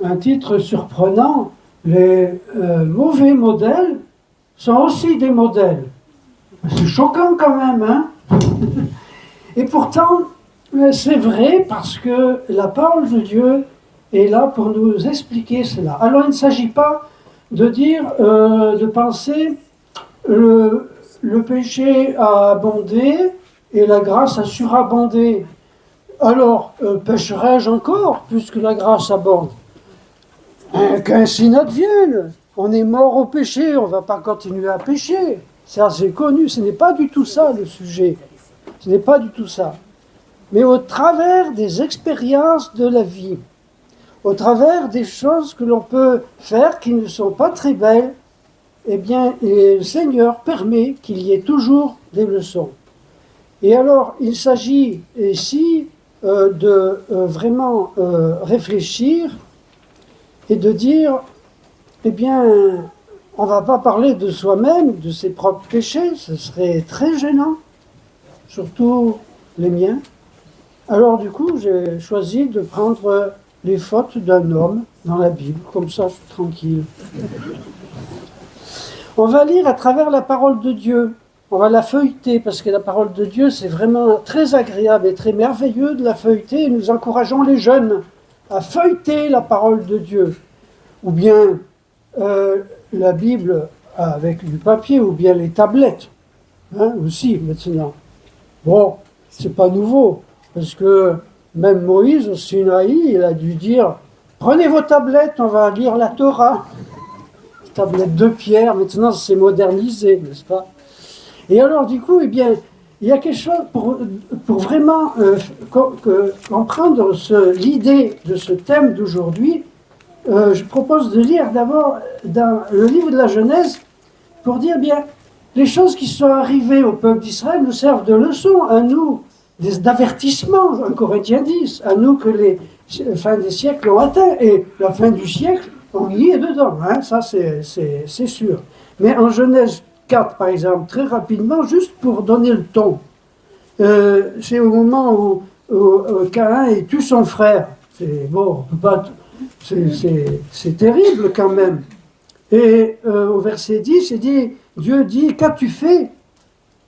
un titre surprenant, les mauvais modèles sont aussi des modèles. C'est choquant quand même, hein. Et pourtant, c'est vrai parce que la parole de Dieu est là pour nous expliquer cela. Alors il ne s'agit pas de dire, de penser le péché a abondé et la grâce a surabondé. Alors, pécherai-je encore puisque la grâce abonde? Qu'ainsi n'advienne. On est mort au péché, on ne va pas continuer à pécher. Ça, c'est connu, ce n'est pas du tout ça le sujet. Ce n'est pas du tout ça. Mais au travers des expériences de la vie, au travers des choses que l'on peut faire qui ne sont pas très belles, eh bien, le Seigneur permet qu'il y ait toujours des leçons. Et alors, il s'agit ici de vraiment réfléchir et de dire, eh bien, on ne va pas parler de soi-même, de ses propres péchés, ce serait très gênant, surtout les miens. Alors du coup, j'ai choisi de prendre les fautes d'un homme dans la Bible, comme ça je suis tranquille. On va lire à travers la parole de Dieu, on va la feuilleter, parce que la parole de Dieu, c'est vraiment très agréable et très merveilleux de la feuilleter, et nous encourageons les jeunes à feuilleter la parole de Dieu. Ou bien la Bible avec du papier, ou bien les tablettes, hein, aussi maintenant. Bon, c'est pas nouveau, parce que même Moïse au Sinaï, il a dû dire « Prenez vos tablettes, on va lire la Torah ». Tablettes de pierre, maintenant c'est modernisé, n'est-ce pas? Et alors du coup, eh bien, il y a quelque chose pour vraiment comprendre l'idée de ce thème d'aujourd'hui. Je propose de lire d'abord dans le livre de la Genèse pour dire bien les choses qui sont arrivées au peuple d'Israël nous servent de leçon à nous, d'avertissement, en Corinthiens 10, à nous que les fins des siècles ont atteint, et la fin du siècle, on y est dedans, hein, ça c'est sûr. Mais en Genèse 4, par exemple, très rapidement, juste pour donner le ton, c'est au moment où Caïn tue son frère. C'est bon, on peut pas... C'est terrible quand même. Et au verset 10, Dieu dit, qu'as-tu fait?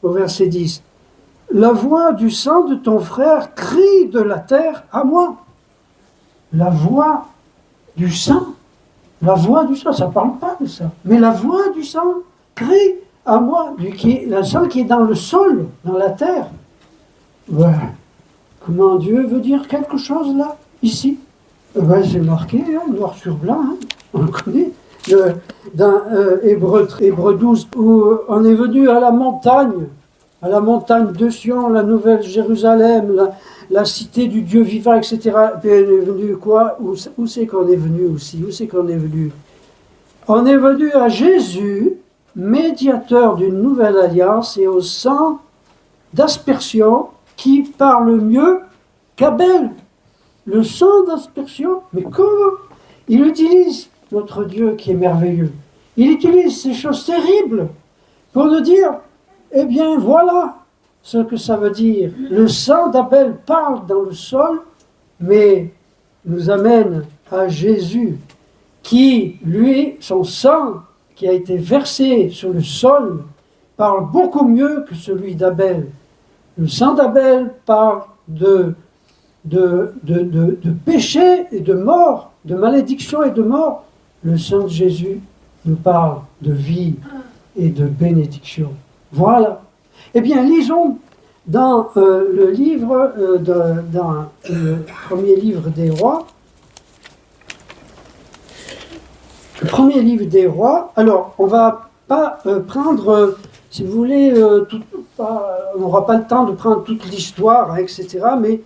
Au verset 10, la voix du sang de ton frère crie de la terre à moi. La voix du sang, ça ne parle pas de ça. Mais la voix du sang crie à moi, le sang qui est dans le sol, dans la terre. Ouais. Comment Dieu veut dire quelque chose là, ici? Ben, c'est marqué, hein, noir sur blanc, hein, on le connaît. Dans Hébreux 12, où on est venu à la montagne de Sion, la nouvelle Jérusalem, la cité du Dieu vivant, etc. Et on est venu quoi? Où c'est qu'on est venu aussi? Où c'est qu'on est venu? On est venu à Jésus, médiateur d'une nouvelle alliance, et au sang d'aspersion qui parle mieux qu'Abel. Le sang d'aspersion, mais comment? Il utilise notre Dieu qui est merveilleux. Il utilise ces choses terribles pour nous dire, eh bien voilà ce que ça veut dire. Le sang d'Abel parle dans le sol, mais nous amène à Jésus, qui, lui, son sang qui a été versé sur le sol, parle beaucoup mieux que celui d'Abel. Le sang d'Abel parle de péché et de mort, de malédiction et de mort. Le sang de Jésus nous parle de vie et de bénédiction. Voilà. Eh bien, lisons dans le livre, dans le premier livre des rois. Le premier livre des rois. Alors, on ne va pas prendre, si vous voulez, on n'aura pas le temps de prendre toute l'histoire, etc. Mais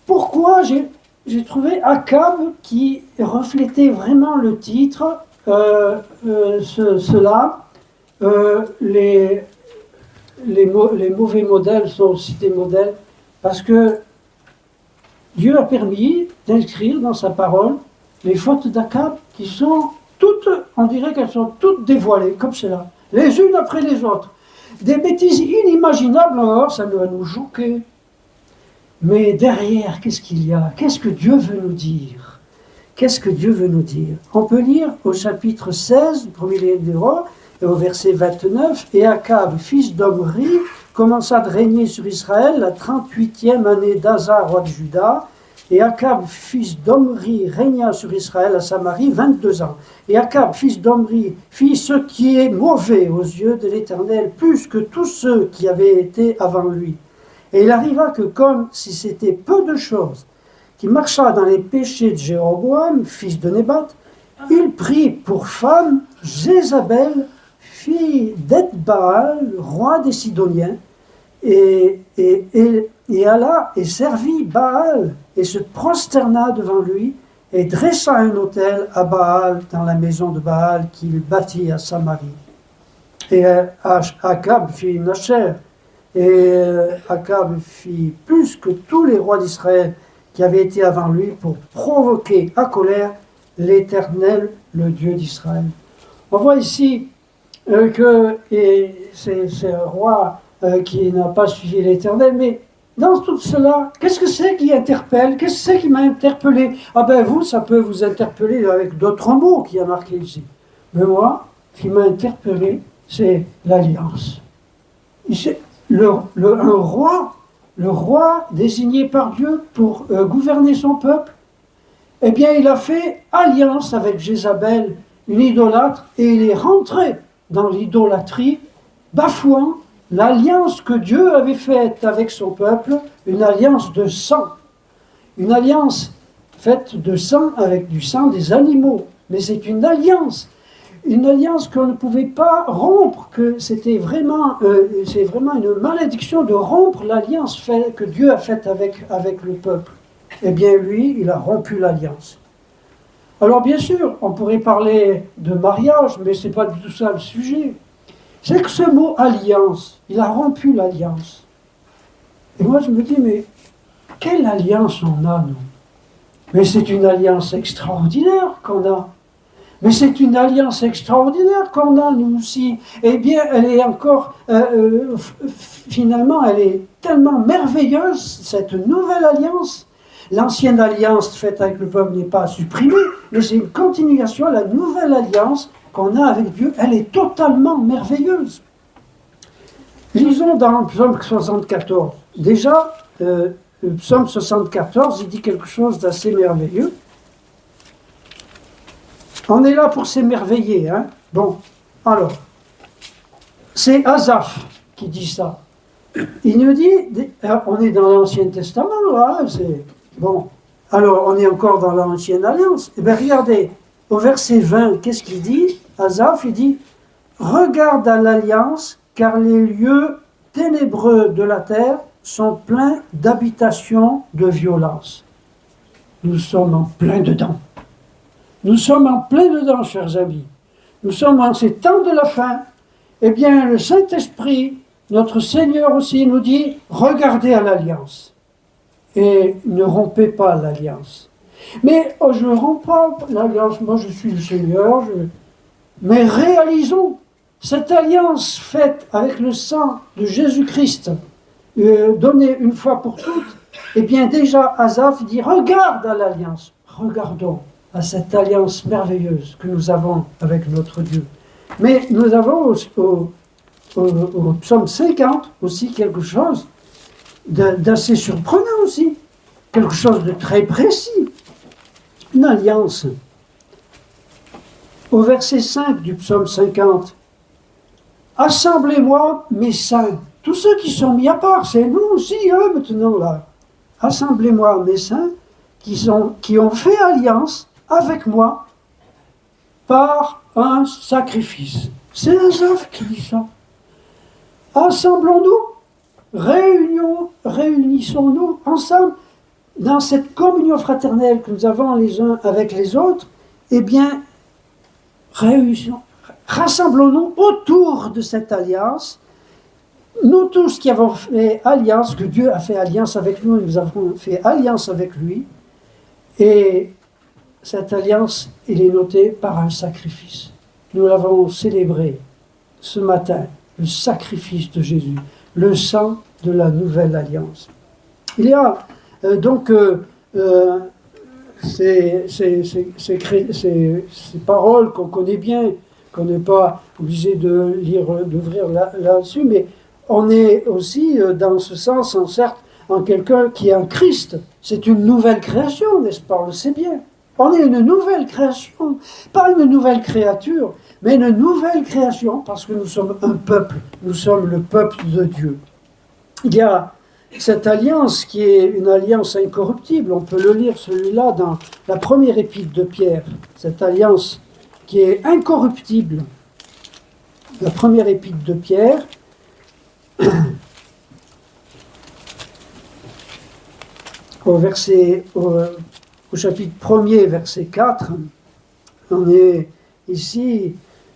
pourquoi j'ai trouvé Akab qui reflétait vraiment le titre, les mauvais modèles sont aussi des modèles, parce que Dieu a permis d'inscrire dans sa parole les fautes d'Akab qui sont toutes, on dirait qu'elles sont toutes dévoilées, comme cela, les unes après les autres. Des bêtises inimaginables, alors ça va nous choquer. Mais derrière, qu'est-ce qu'il y a? Qu'est-ce que Dieu veut nous dire? qu'est-ce que Dieu veut nous dire? On peut lire au chapitre 16 du premier livre des rois, et au verset 29, « Et Akab, fils d'Omri, commença de régner sur Israël la 38e année d'Asa, roi de Juda. Et Akab, fils d'Omri, régna sur Israël à Samarie 22 ans. Et Akab, fils d'Omri, fit ce qui est mauvais aux yeux de l'Éternel, plus que tous ceux qui avaient été avant lui. Et il arriva que, comme si c'était peu de choses, qu'il marcha dans les péchés de Jéroboam, fils de Nébat, il prit pour femme Jézabel, fille d'Ethbaal, roi des Sidoniens, et alla et servit Baal, et se prosterna devant lui, et dressa un autel à Baal dans la maison de Baal qu'il bâtit à Samarie. Et Akab fit une Asher, et Akab fit plus que tous les rois d'Israël qui avaient été avant lui pour provoquer à colère l'Éternel, le Dieu d'Israël. On voit ici que c'est un roi qui n'a pas suivi l'Éternel, mais dans tout cela, qu'est-ce que c'est qui interpelle? Qu'est-ce que c'est qui m'a interpellé? Ah ben vous, ça peut vous interpeller avec d'autres mots qu'il y a marqués ici. Mais moi, ce qui m'a interpellé, c'est l'alliance. Le roi désigné par Dieu pour gouverner son peuple, eh bien il a fait alliance avec Jézabel, une idolâtre, et il est rentré dans l'idolâtrie, bafouant l'alliance que Dieu avait faite avec son peuple, une alliance de sang. Une alliance faite de sang avec du sang des animaux. Mais c'est une alliance qu'on ne pouvait pas rompre, que c'est vraiment une malédiction de rompre l'alliance que Dieu a faite avec le peuple. Eh bien lui, il a rompu l'alliance. Alors bien sûr, on pourrait parler de mariage, mais ce n'est pas du tout ça le sujet. C'est que ce mot alliance, il a rompu l'alliance. Et moi je me dis, mais quelle alliance on a, nous? Mais c'est une alliance extraordinaire qu'on a. Mais c'est une alliance extraordinaire qu'on a, nous aussi. Eh bien, elle est encore, finalement, elle est tellement merveilleuse, cette nouvelle alliance. L'ancienne alliance faite avec le peuple n'est pas supprimée, mais c'est une continuation. La nouvelle alliance qu'on a avec Dieu, elle est totalement merveilleuse. Lisons dans le psaume 74. Déjà, le psaume 74, il dit quelque chose d'assez merveilleux. On est là pour s'émerveiller, hein. Bon, alors, c'est Asaph qui dit ça. Il nous dit, on est dans l'Ancien Testament, là, c'est... Bon, alors on est encore dans l'Ancienne Alliance. Eh bien, regardez, au verset 20, qu'est-ce qu'il dit? Asaph, il dit, « Regarde à l'Alliance, car les lieux ténébreux de la terre sont pleins d'habitations de violence. » Nous sommes en plein dedans. Nous sommes en plein dedans, chers amis. Nous sommes en ces temps de la fin. Eh bien, le Saint-Esprit, notre Seigneur aussi, nous dit, regardez à l'alliance. Et ne rompez pas l'alliance. Mais je ne romps pas l'alliance, moi je suis le Seigneur. Mais réalisons cette alliance faite avec le sang de Jésus-Christ, donnée une fois pour toutes. Eh bien, déjà, Asaph dit, regarde à l'alliance. Regardons à cette alliance merveilleuse que nous avons avec notre Dieu. Mais nous avons au psaume 50 aussi quelque chose d'assez surprenant aussi, quelque chose de très précis, une alliance. Au verset 5 du psaume 50, « Assemblez-moi mes saints », tous ceux qui sont mis à part, c'est nous aussi, eux, maintenant là. « Assemblez-moi mes saints qui ont fait alliance avec moi par un sacrifice. » C'est Asaph qui dit ça. Assemblons-nous, réunissons-nous ensemble dans cette communion fraternelle que nous avons les uns avec les autres. Eh bien, rassemblons-nous autour de cette alliance. Nous tous qui avons fait alliance, que Dieu a fait alliance avec nous, et nous avons fait alliance avec lui. Et cette alliance, elle est notée par un sacrifice. Nous l'avons célébré ce matin, le sacrifice de Jésus, le sang de la nouvelle alliance. Il y a ces paroles qu'on connaît bien, qu'on n'est pas obligé d'ouvrir là-dessus, mais on est aussi, dans ce sens, certes, en quelqu'un qui est un Christ. C'est une nouvelle création, n'est-ce pas? On le sait bien. On est une nouvelle création, pas une nouvelle créature, mais une nouvelle création, parce que nous sommes un peuple, nous sommes le peuple de Dieu. Il y a cette alliance qui est une alliance incorruptible, on peut le lire celui-là dans la première épître de Pierre, cette alliance qui est incorruptible. La première épître de Pierre, au chapitre 1er, verset 4, on est ici,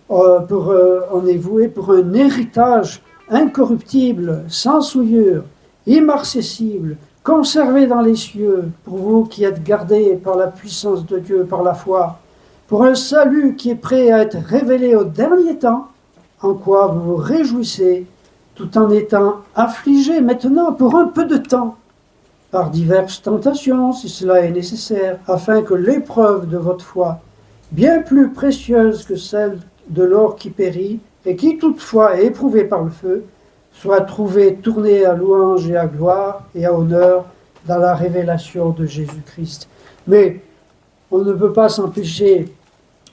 on est voué pour un héritage incorruptible, sans souillure, immarcessible, conservé dans les cieux, pour vous qui êtes gardés par la puissance de Dieu, par la foi, pour un salut qui est prêt à être révélé au dernier temps, en quoi vous vous réjouissez, tout en étant affligés maintenant pour un peu de temps, par diverses tentations, si cela est nécessaire, afin que l'épreuve de votre foi, bien plus précieuse que celle de l'or qui périt, et qui toutefois est éprouvée par le feu, soit trouvée tournée à louange et à gloire et à honneur dans la révélation de Jésus-Christ. Mais on ne peut pas s'empêcher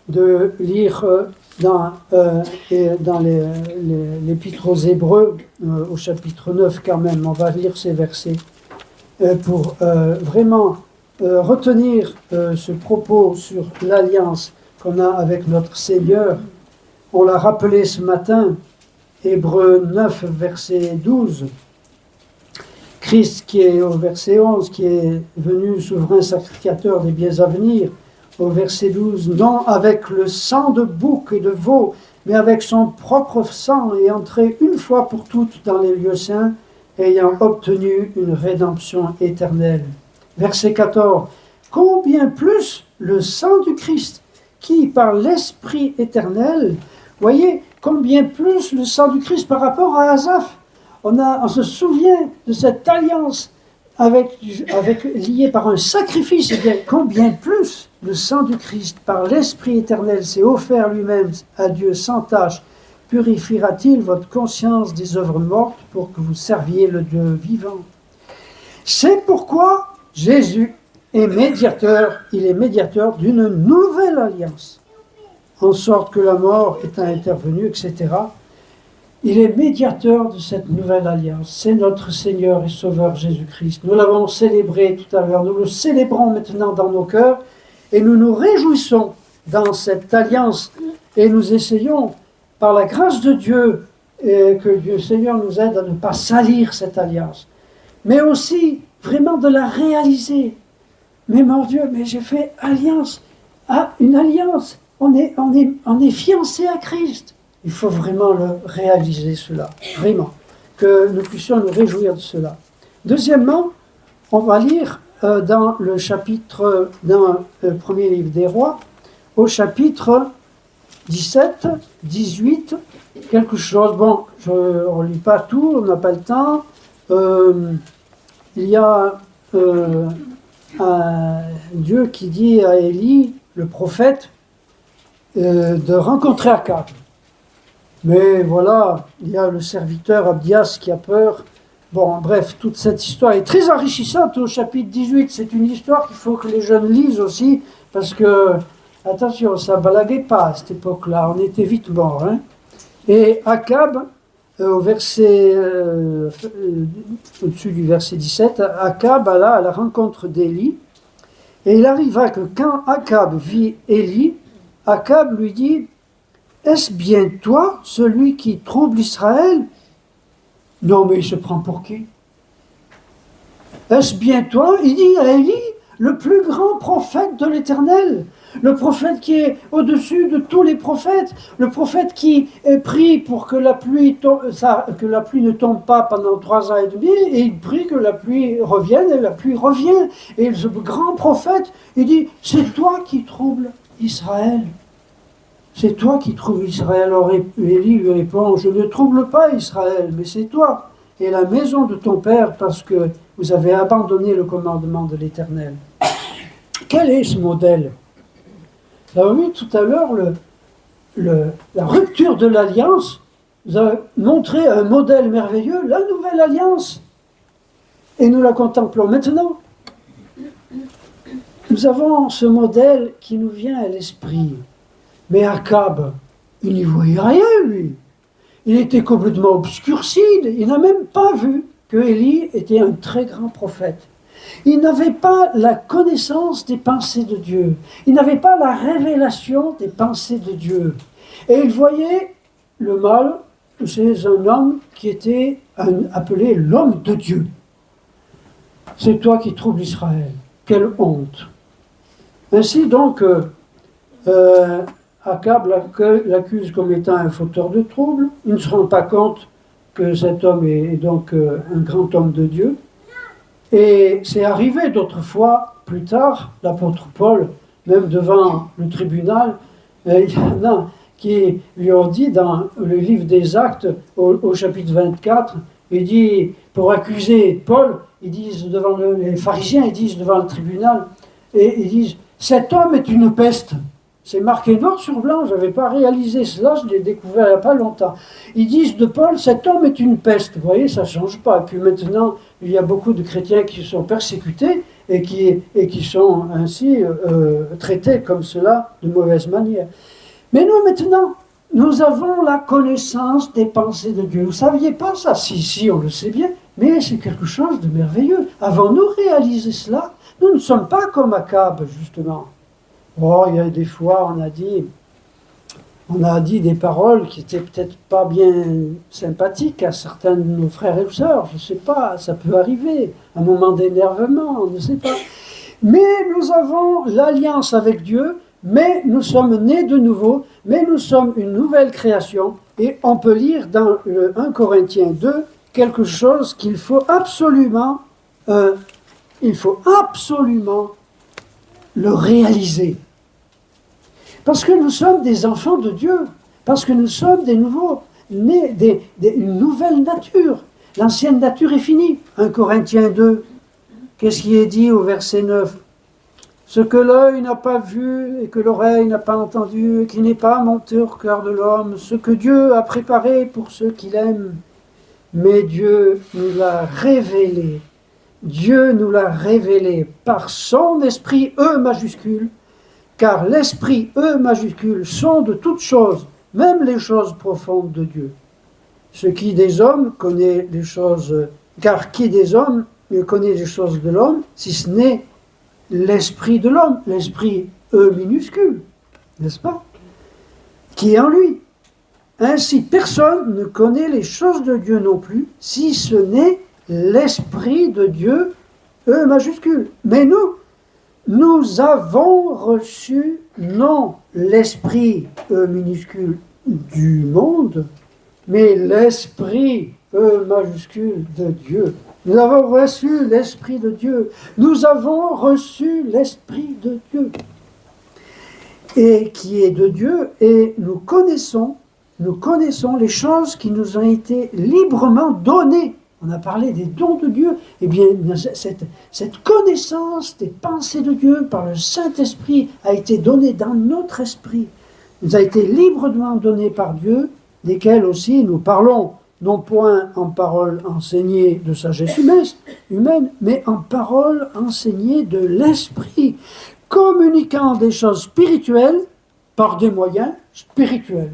de lire dans l'Épître aux Hébreux, au chapitre 9 quand même, on va lire ces versets, pour vraiment retenir ce propos sur l'alliance qu'on a avec notre Seigneur. On l'a rappelé ce matin, Hébreux 9, verset 12. Christ qui est au verset 11, qui est venu souverain sacrificateur des biens à venir, au verset 12, non avec le sang de bouc et de veau, mais avec son propre sang est entré une fois pour toutes dans les lieux saints, ayant obtenu une rédemption éternelle. Verset 14, combien plus le sang du Christ, qui par l'Esprit éternel, voyez, combien plus le sang du Christ par rapport à Asaph. On se souvient de cette alliance liée par un sacrifice. Et bien, combien plus le sang du Christ par l'Esprit éternel s'est offert lui-même à Dieu sans tâche, purifiera-t-il votre conscience des œuvres mortes pour que vous serviez le Dieu vivant. C'est pourquoi Jésus est médiateur, il est médiateur d'une nouvelle alliance, en sorte que la mort étant intervenue, etc., il est médiateur de cette nouvelle alliance. C'est notre Seigneur et Sauveur Jésus-Christ. Nous l'avons célébré tout à l'heure, nous le célébrons maintenant dans nos cœurs, et nous nous réjouissons dans cette alliance, et nous essayons, par la grâce de Dieu, que Dieu Seigneur nous aide à ne pas salir cette alliance, mais aussi vraiment de la réaliser. Mais mon Dieu, mais j'ai fait alliance, une alliance, on est fiancé à Christ. Il faut vraiment le réaliser cela, vraiment, que nous puissions nous réjouir de cela. Deuxièmement, on va lire dans le chapitre, dans le premier livre des rois, au chapitre 17, 18, quelque chose, bon, on ne lit pas tout, on n'a pas le temps. Il y a un Dieu qui dit à Élie, le prophète, de rencontrer Akab. Mais voilà, il y a le serviteur Abdias qui a peur. Bon, bref, toute cette histoire est très enrichissante au chapitre 18. C'est une histoire qu'il faut que les jeunes lisent aussi, parce que, attention, ça ne balaguait pas à cette époque-là, on était vite morts. Hein. Et Akab, au verset, au-dessus du verset 17, Akab alla à la rencontre d'Élie, et il arriva que quand Akab vit Élie, Akab lui dit, « Est-ce bien toi, celui qui trouble Israël ?» Non, mais il se prend pour qui? Est-ce bien toi? Il dit à Élie, le plus grand prophète de l'Éternel, le prophète qui est au-dessus de tous les prophètes, le prophète qui prie pour que la pluie ne tombe pas pendant 3 ans et demi, et il prie que la pluie revienne, et la pluie revient. Et ce grand prophète, il dit, c'est toi qui troubles Israël. C'est toi qui troubles Israël. Alors Élie lui répond, je ne trouble pas Israël, mais c'est toi et la maison de ton père, parce que vous avez abandonné le commandement de l'Éternel. quel est ce modèle? Vous avez vu tout à l'heure la rupture de l'alliance, nous a montré un modèle merveilleux, la nouvelle alliance. Et nous la contemplons maintenant. Nous avons ce modèle qui nous vient à l'esprit. Mais Akab, il n'y voyait rien, lui. Il était complètement obscurci. Il n'a même pas vu que Élie était un très grand prophète. Il n'avait pas la connaissance des pensées de Dieu. Il n'avait pas la révélation des pensées de Dieu. Et il voyait le mal chez un homme qui était appelé l'homme de Dieu. C'est toi qui troubles Israël. Quelle honte! Ainsi donc, Akab l'accuse comme étant un fauteur de troubles. Il ne se rend pas compte que cet homme est donc un grand homme de Dieu. Et c'est arrivé d'autres fois, plus tard, l'apôtre Paul, même devant le tribunal, il y en a qui lui ont dit dans le livre des Actes, au chapitre 24, il dit, pour accuser Paul, ils disent devant les pharisiens, ils disent devant le tribunal, et ils disent, cet homme est une peste. C'est marqué noir sur blanc, je n'avais pas réalisé cela, je l'ai découvert il n'y a pas longtemps. Ils disent de Paul, cet homme est une peste. Vous voyez, ça ne change pas. Et puis maintenant, il y a beaucoup de chrétiens qui sont persécutés et qui sont ainsi traités comme cela de mauvaise manière. Mais nous, maintenant, nous avons la connaissance des pensées de Dieu. Vous ne saviez pas ça? Si, on le sait bien, mais c'est quelque chose de merveilleux. Avons-nous réalisé cela? Nous ne sommes pas comme Akab, justement. Oh, il y a des fois, on a dit des paroles qui n'étaient peut-être pas bien sympathiques à certains de nos frères et sœurs. Je ne sais pas, ça peut arriver. Un moment d'énervement, on ne sait pas. Mais nous avons l'alliance avec Dieu, mais nous sommes nés de nouveau, mais nous sommes une nouvelle création. Et on peut lire dans le 1 Corinthiens 2 quelque chose qu'il faut absolument le réaliser. Parce que nous sommes des enfants de Dieu, parce que nous sommes des nouveaux, nés une nouvelle nature. L'ancienne nature est finie. 1 Corinthiens 2, qu'est-ce qui est dit au verset 9? Ce que l'œil n'a pas vu et que l'oreille n'a pas entendu et qui n'est pas monté au cœur de l'homme, ce que Dieu a préparé pour ceux qui l'aiment. Mais Dieu nous l'a révélé. Dieu nous l'a révélé par son esprit, E majuscule, car l'esprit, E majuscule, sonde toutes choses, même les choses profondes de Dieu. Ce qui des hommes connaît les choses, car qui des hommes connaît les choses de l'homme, si ce n'est l'esprit de l'homme, l'esprit E minuscule, n'est-ce pas, qui est en lui. Ainsi, personne ne connaît les choses de Dieu non plus, si ce n'est l'Esprit de Dieu, E majuscule. Mais nous avons reçu non l'Esprit, E minuscule, du monde, mais l'Esprit, E majuscule, de Dieu. Nous avons reçu l'Esprit de Dieu. Nous avons reçu l'Esprit de Dieu. Et qui est de Dieu, et nous connaissons les choses qui nous ont été librement données. On a parlé des dons de Dieu. Eh bien, cette connaissance des pensées de Dieu par le Saint-Esprit a été donnée dans notre esprit. Nous a été librement donnée par Dieu, desquelles aussi nous parlons, non point en parole enseignée de sagesse humaine, mais en parole enseignée de l'Esprit, communiquant des choses spirituelles par des moyens spirituels.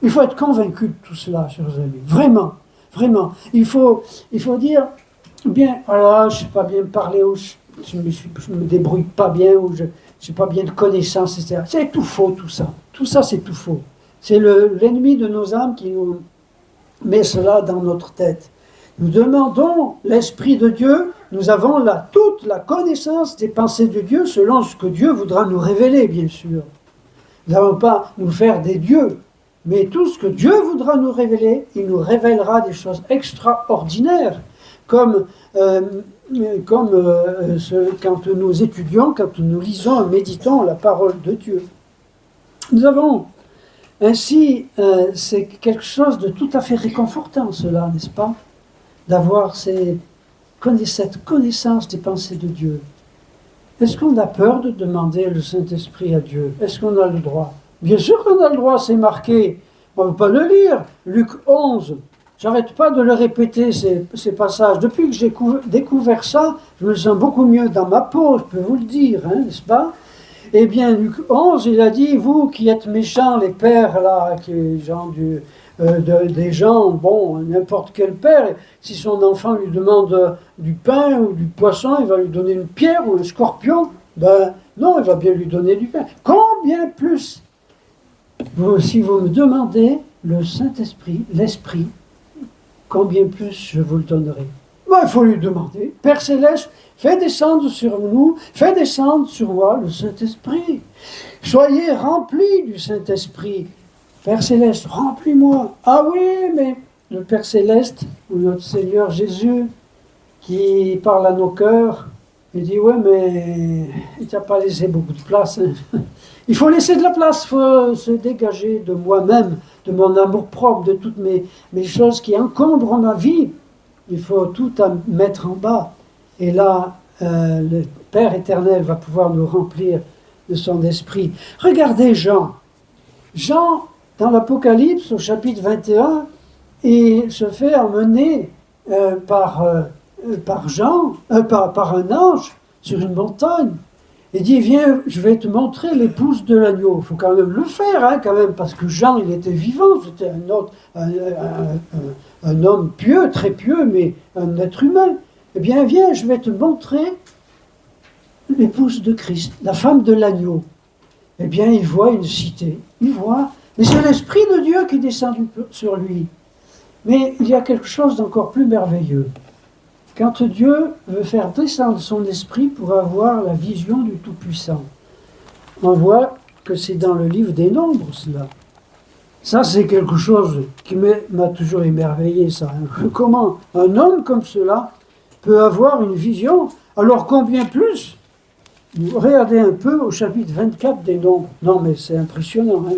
Il faut être convaincu de tout cela, chers amis. Vraiment, vraiment. Il faut dire, bien, voilà, je ne sais pas bien parler, ou je me débrouille pas bien, ou je n'ai pas bien de connaissances, etc. C'est tout faux, tout ça. Tout ça, c'est tout faux. C'est l'ennemi de nos âmes qui nous met cela dans notre tête. Nous demandons l'Esprit de Dieu, nous avons toute la connaissance des pensées de Dieu, selon ce que Dieu voudra nous révéler, bien sûr. Nous n'allons pas nous faire des dieux, mais tout ce que Dieu voudra nous révéler, il nous révélera des choses extraordinaires, quand nous étudions, quand nous lisons et méditons la parole de Dieu. Nous avons ainsi, c'est quelque chose de tout à fait réconfortant, cela, n'est-ce pas? D'avoir cette connaissance des pensées de Dieu. Est-ce qu'on a peur de demander le Saint-Esprit à Dieu? Est-ce qu'on a le droit? Bien sûr qu'on a le droit, c'est marqué. On ne veut pas le lire. Luc 11. J'arrête pas de le répéter, ces passages. Depuis que j'ai découvert ça, je me sens beaucoup mieux dans ma peau, je peux vous le dire, hein, n'est-ce pas? Eh bien, Luc 11, il a dit, vous qui êtes méchants, les pères, là, des gens, bon, n'importe quel père, si son enfant lui demande du pain ou du poisson, il va lui donner une pierre ou un scorpion. Ben non, il va bien lui donner du pain. Combien plus, si vous me demandez le Saint-Esprit, l'Esprit, combien plus je vous le donnerai. Ben, il faut lui demander. Père Céleste, fais descendre sur nous, fais descendre sur moi le Saint-Esprit. Soyez remplis du Saint-Esprit. Père Céleste, remplis-moi. Ah oui, mais le Père Céleste, ou notre Seigneur Jésus, qui parle à nos cœurs, il dit, ouais, mais il t'a pas laissé beaucoup de place. Hein. Il faut laisser de la place, il faut se dégager de moi-même, de mon amour-propre, de toutes mes choses qui encombrent ma vie. Il faut tout mettre en bas. Et là, le Père éternel va pouvoir nous remplir de son esprit. Regardez Jean. Jean, dans l'Apocalypse, au chapitre 21, il se fait emmener par un ange sur une montagne. Il dit, viens, je vais te montrer l'épouse de l'agneau. Il faut quand même le faire, hein, quand même, parce que Jean, il était vivant, c'était un homme pieux, très pieux, mais un être humain. Eh bien, viens, je vais te montrer l'épouse de Christ, la femme de l'agneau. Eh bien, il voit une cité, mais c'est l'Esprit de Dieu qui descend sur lui. Mais il y a quelque chose d'encore plus merveilleux. Quand Dieu veut faire descendre son esprit pour avoir la vision du Tout-Puissant, on voit que c'est dans le livre des Nombres, cela. Ça, c'est quelque chose qui m'a toujours émerveillé, ça. Comment un homme comme cela peut avoir une vision, alors combien plus? Regardez un peu au chapitre 24 des Nombres. Non, mais c'est impressionnant. Hein.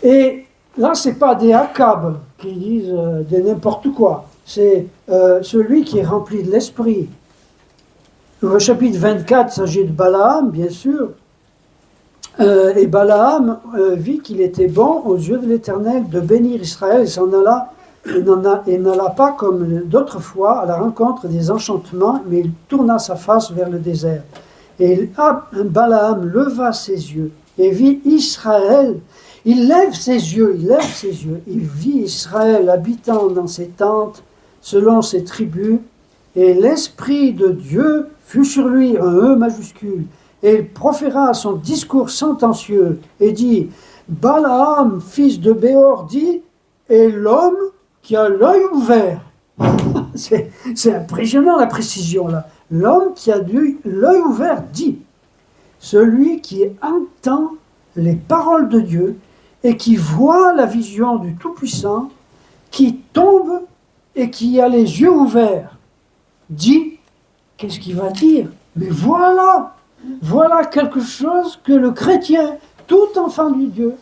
Et là, ce n'est pas des Akab qui disent de n'importe quoi. C'est celui qui est rempli de l'esprit. Au chapitre 24, il s'agit de Balaam, bien sûr. Et Balaam vit qu'il était bon aux yeux de l'Éternel de bénir Israël et s'en alla, et n'alla pas comme d'autres fois à la rencontre des enchantements, mais il tourna sa face vers le désert. Et Balaam leva ses yeux et vit Israël. Il lève ses yeux, il vit Israël habitant dans ses tentes, selon ses tribus, et l'Esprit de Dieu fut sur lui, un E majuscule, et il proféra son discours sentencieux, et dit, Balaam, fils de Béor, dit, et l'homme qui a l'œil ouvert. C'est impressionnant la précision là. L'homme qui a l'œil ouvert dit, celui qui entend les paroles de Dieu, et qui voit la vision du Tout-Puissant, qui tombe et qui a les yeux ouverts, dit, qu'est-ce qu'il va dire? Mais voilà quelque chose que le chrétien, tout enfant du Dieu,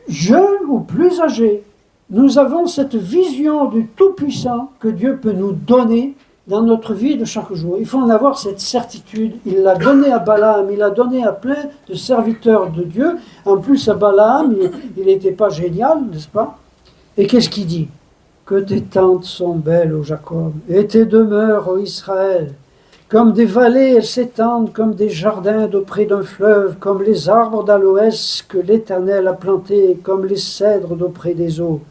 jeune ou plus âgé, nous avons cette vision du Tout-Puissant que Dieu peut nous donner dans notre vie de chaque jour. Il faut en avoir cette certitude. Il l'a donné à Balaam, il l'a donné à plein de serviteurs de Dieu. En plus, à Balaam, il n'était pas génial, n'est-ce pas? Et qu'est-ce qu'il dit? Que tes tentes sont belles, ô Jacob, et tes demeures, ô Israël. Comme des vallées, elles s'étendent comme des jardins d'auprès d'un fleuve, comme les arbres d'aloès que l'Éternel a plantés, comme les cèdres d'auprès des eaux.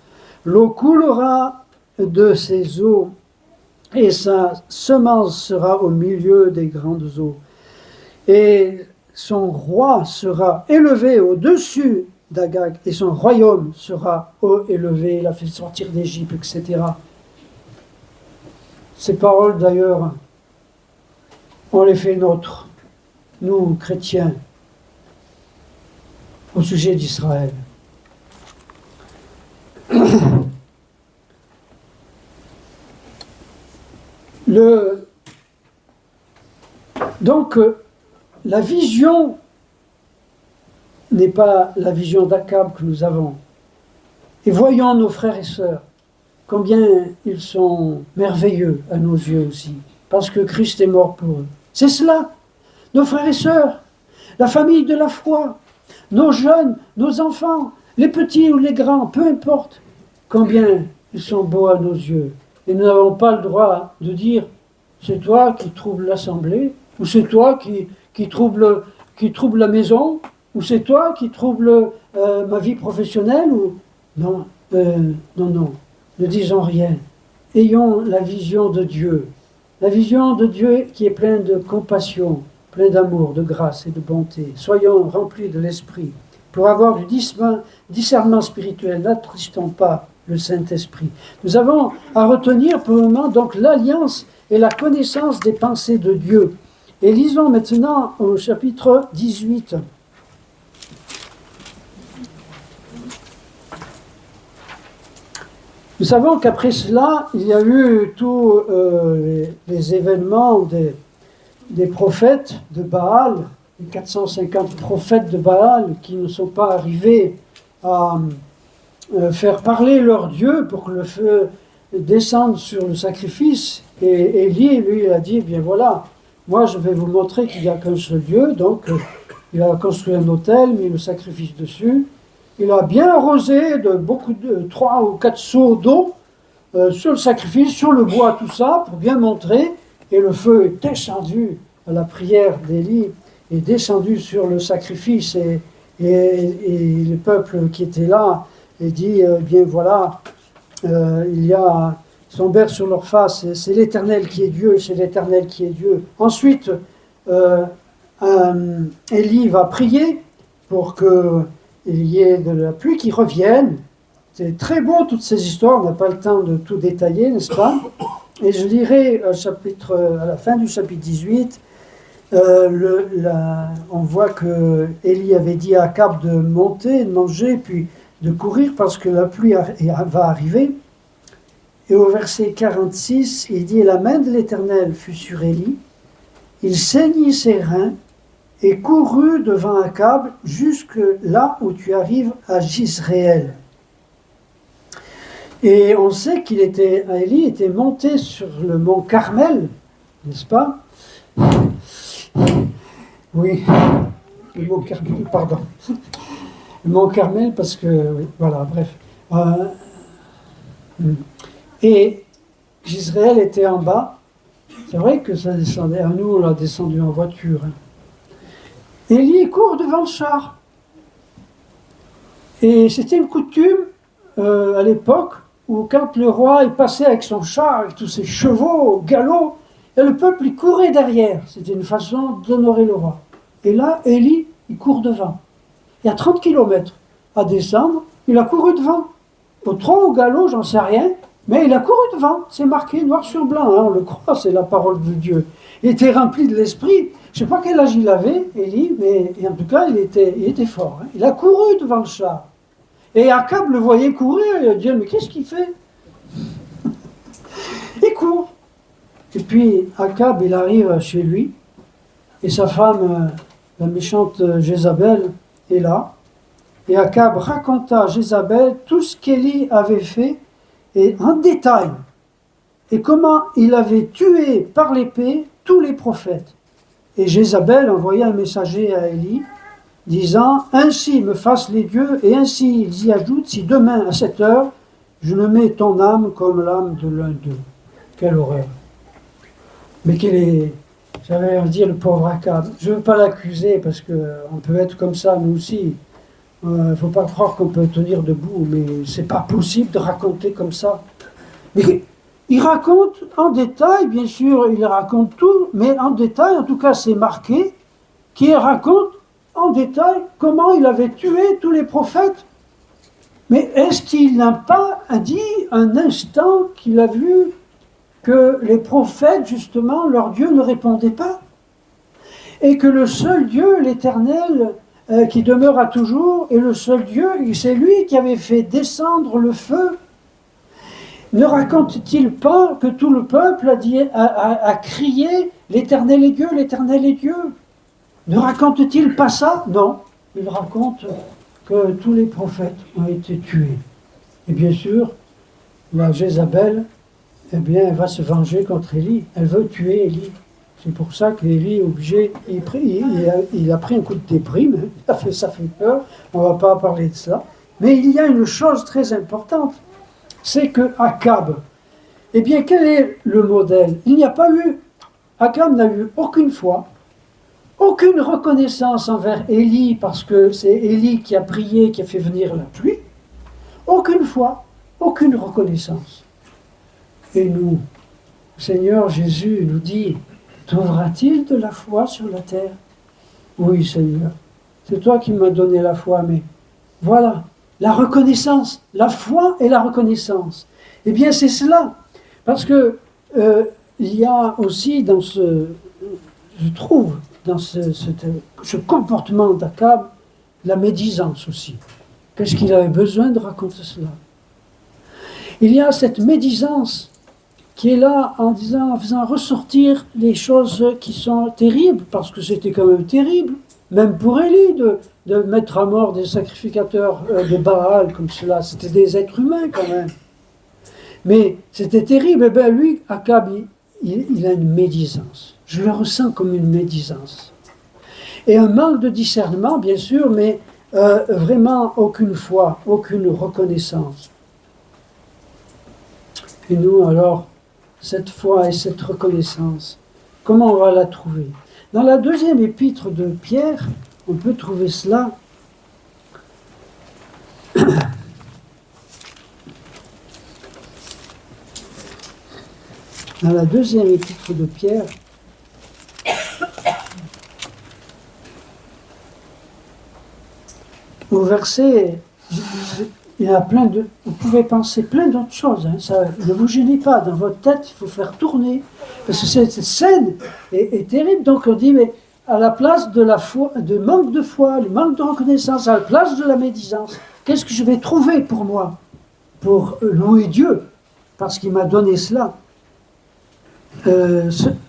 L'eau coulera de ses eaux, et sa semence sera au milieu des grandes eaux. Et son roi sera élevé au-dessus d'Agag, et son royaume sera haut élevé, il a fait sortir d'Égypte, etc. Ces paroles, d'ailleurs, on les fait nôtres, nous, chrétiens, au sujet d'Israël. Donc, la vision n'est pas la vision d'Akab que nous avons. Et voyons nos frères et sœurs, combien ils sont merveilleux à nos yeux aussi, parce que Christ est mort pour eux. C'est cela, nos frères et sœurs, la famille de la foi, nos jeunes, nos enfants, les petits ou les grands, peu importe combien ils sont beaux à nos yeux. Et nous n'avons pas le droit de dire c'est toi qui troubles l'assemblée, ou c'est toi qui trouble la maison, ou c'est toi qui trouble ma vie professionnelle, ou non, non, ne disons rien. Ayons la vision de Dieu qui est pleine de compassion, pleine d'amour, de grâce et de bonté. Soyons remplis de l'Esprit pour avoir du discernement spirituel. N'attristons pas le Saint-Esprit. Nous avons à retenir pour le moment donc l'alliance et la connaissance des pensées de Dieu. Et lisons maintenant au chapitre 18. Nous savons qu'après cela, il y a eu tous les événements des prophètes de Baal, les 450 prophètes de Baal qui ne sont pas arrivés à faire parler leur Dieu pour que le feu descende sur le sacrifice. Et Élie, lui, il a dit, bien voilà, moi je vais vous montrer qu'il n'y a qu'un seul Dieu. Donc il a construit un autel, mis le sacrifice dessus. Il a bien arrosé de 3 ou 4 seaux d'eau sur le sacrifice, sur le bois, tout ça, pour bien montrer. Et le feu est descendu à la prière d'Élie, est descendu sur le sacrifice. Et le peuple qui était là et dit, bien voilà, il y a son berce sur leur face, c'est l'Éternel qui est Dieu, c'est l'Éternel qui est Dieu. Ensuite, Élie va prier pour qu'il y ait de la pluie qui revienne. C'est très beau toutes ces histoires, on n'a pas le temps de tout détailler, n'est-ce pas? Et je lirai à la fin du chapitre 18, on voit que Élie avait dit à Akab de monter, de manger, puis de courir parce que la pluie va arriver. Et au verset 46, il dit « La main de l'Éternel fut sur Élie, il ceignit ses reins et courut devant Akab jusque là où tu arrives à Jizréel. » Et on sait Élie était monté sur le mont Carmel, n'est-ce pas? Oui, le mont Carmel, pardon. Le mont Carmel parce que, oui, voilà, bref. Et Jizréel était en bas. C'est vrai que ça descendait. À nous, on l'a descendu en voiture. Élie court devant le char. Et c'était une coutume à l'époque où quand le roi est passé avec son char, avec tous ses chevaux au galop, et le peuple il courait derrière. C'était une façon d'honorer le roi. Et là, Élie, il court devant. Il y a 30 kilomètres à descendre, il a couru devant. Au tronc, au galop, j'en sais rien, mais il a couru devant. C'est marqué noir sur blanc, hein, on le croit, c'est la parole de Dieu. Il était rempli de l'esprit. Je ne sais pas quel âge il avait, Élie, mais en tout cas, il était fort. Hein. Il a couru devant le char. Et Akab le voyait courir, il a dit, mais qu'est-ce qu'il fait? Il court. Et puis Akab, il arrive chez lui, et sa femme, la méchante Jézabel, est là. Et Akab raconta à Jézabel tout ce qu'Élie avait fait, et en détail, et comment il avait tué par l'épée tous les prophètes. Et Jézabel envoya un messager à Élie, disant « Ainsi me fassent les dieux, et ainsi ils y ajoutent, si demain à cette heure, je ne mets ton âme comme l'âme de l'un d'eux. » Quelle horreur! Mais j'avais envie de dire le pauvre Akab. Je ne veux pas l'accuser, parce qu'on peut être comme ça, nous aussi. Il ne faut pas croire qu'on peut tenir debout, mais c'est pas possible de raconter comme ça. Mais il raconte en détail, bien sûr, il raconte tout, mais en détail, en tout cas c'est marqué, qu'il raconte en détail comment il avait tué tous les prophètes. Mais est-ce qu'il n'a pas dit un instant qu'il a vu que les prophètes, justement, leur Dieu ne répondait pas? Et que le seul Dieu, l'Éternel, qui demeure à toujours, et le seul Dieu, c'est lui qui avait fait descendre le feu. Ne raconte-t-il pas que tout le peuple a crié « L'Éternel est Dieu, l'Éternel est Dieu » ? Ne raconte-t-il pas ça? Non, il raconte que tous les prophètes ont été tués. Et bien sûr, la Jézabel, eh bien, elle va se venger contre Élie. Elle veut tuer Élie. C'est pour ça qu'Élie est obligé, il a pris un coup de déprime, hein. Ça fait peur, on ne va pas parler de ça. Mais il y a une chose très importante, c'est que Akab, eh bien quel est le modèle? Akab n'a eu aucune foi, aucune reconnaissance envers Élie, parce que c'est Élie qui a prié, qui a fait venir la pluie. Aucune foi, aucune reconnaissance. Et nous, Seigneur Jésus nous dit, trouvera-t-il de la foi sur la terre? Oui, Seigneur, c'est toi qui m'as donné la foi, mais voilà, la reconnaissance, la foi et la reconnaissance. Eh bien, c'est cela, parce que il y a aussi je trouve, dans ce comportement d'Akab, la médisance aussi. Qu'est-ce qu'il avait besoin de raconter cela? Il y a cette médisance qui est là en faisant ressortir les choses qui sont terribles, parce que c'était quand même terrible, même pour Élie, de mettre à mort des sacrificateurs de Baal comme cela. C'était des êtres humains quand même. Mais c'était terrible. Et bien lui, Akab, il a une médisance. Je le ressens comme une médisance. Et un manque de discernement, bien sûr, mais vraiment aucune foi, aucune reconnaissance. Et nous, alors, cette foi et cette reconnaissance, comment on va la trouver? Dans la deuxième épître de Pierre, on peut trouver cela. Dans la deuxième épître de Pierre, au verset, il y a vous pouvez penser plein d'autres choses. Hein, ça, ne vous gênez pas, dans votre tête, il faut faire tourner. Parce que cette scène est terrible. Donc on dit, mais à la place de la foi, de manque de foi, le manque de reconnaissance, à la place de la médisance, qu'est-ce que je vais trouver pour moi? Pour louer Dieu, parce qu'il m'a donné cela.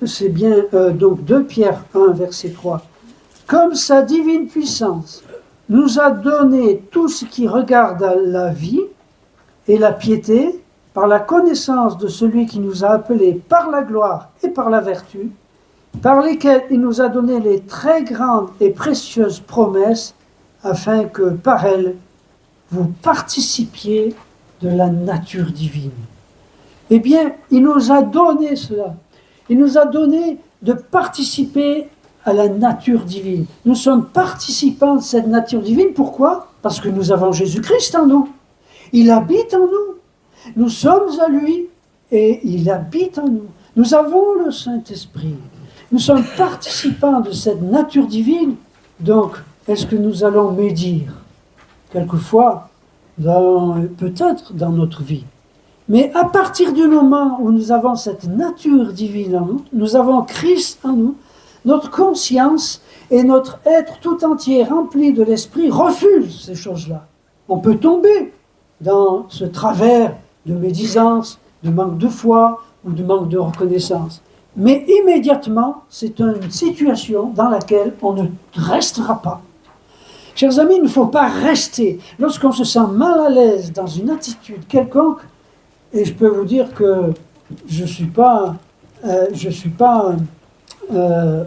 C'est bien, donc 2 Pierre 1, verset 3. Comme sa divine puissance nous a donné tout ce qui regarde à la vie et la piété, par la connaissance de celui qui nous a appelés par la gloire et par la vertu, par lesquels il nous a donné les très grandes et précieuses promesses, afin que par elles vous participiez de la nature divine. Eh bien, il nous a donné cela. Il nous a donné de participer à la nature divine. Nous sommes participants de cette nature divine. Pourquoi? Parce que nous avons Jésus-Christ en nous. Il habite en nous. Nous sommes à lui et il habite en nous. Nous avons le Saint-Esprit. Nous sommes participants de cette nature divine. Donc, est-ce que nous allons médire? Quelquefois, peut-être dans notre vie. Mais à partir du moment où nous avons cette nature divine en nous, nous avons Christ en nous, notre conscience et notre être tout entier rempli de l'esprit refusent ces choses-là. On peut tomber dans ce travers de médisance, de manque de foi ou de manque de reconnaissance. Mais immédiatement, c'est une situation dans laquelle on ne restera pas. Chers amis, il ne faut pas rester. Lorsqu'on se sent mal à l'aise dans une attitude quelconque, et je peux vous dire que je ne suis pas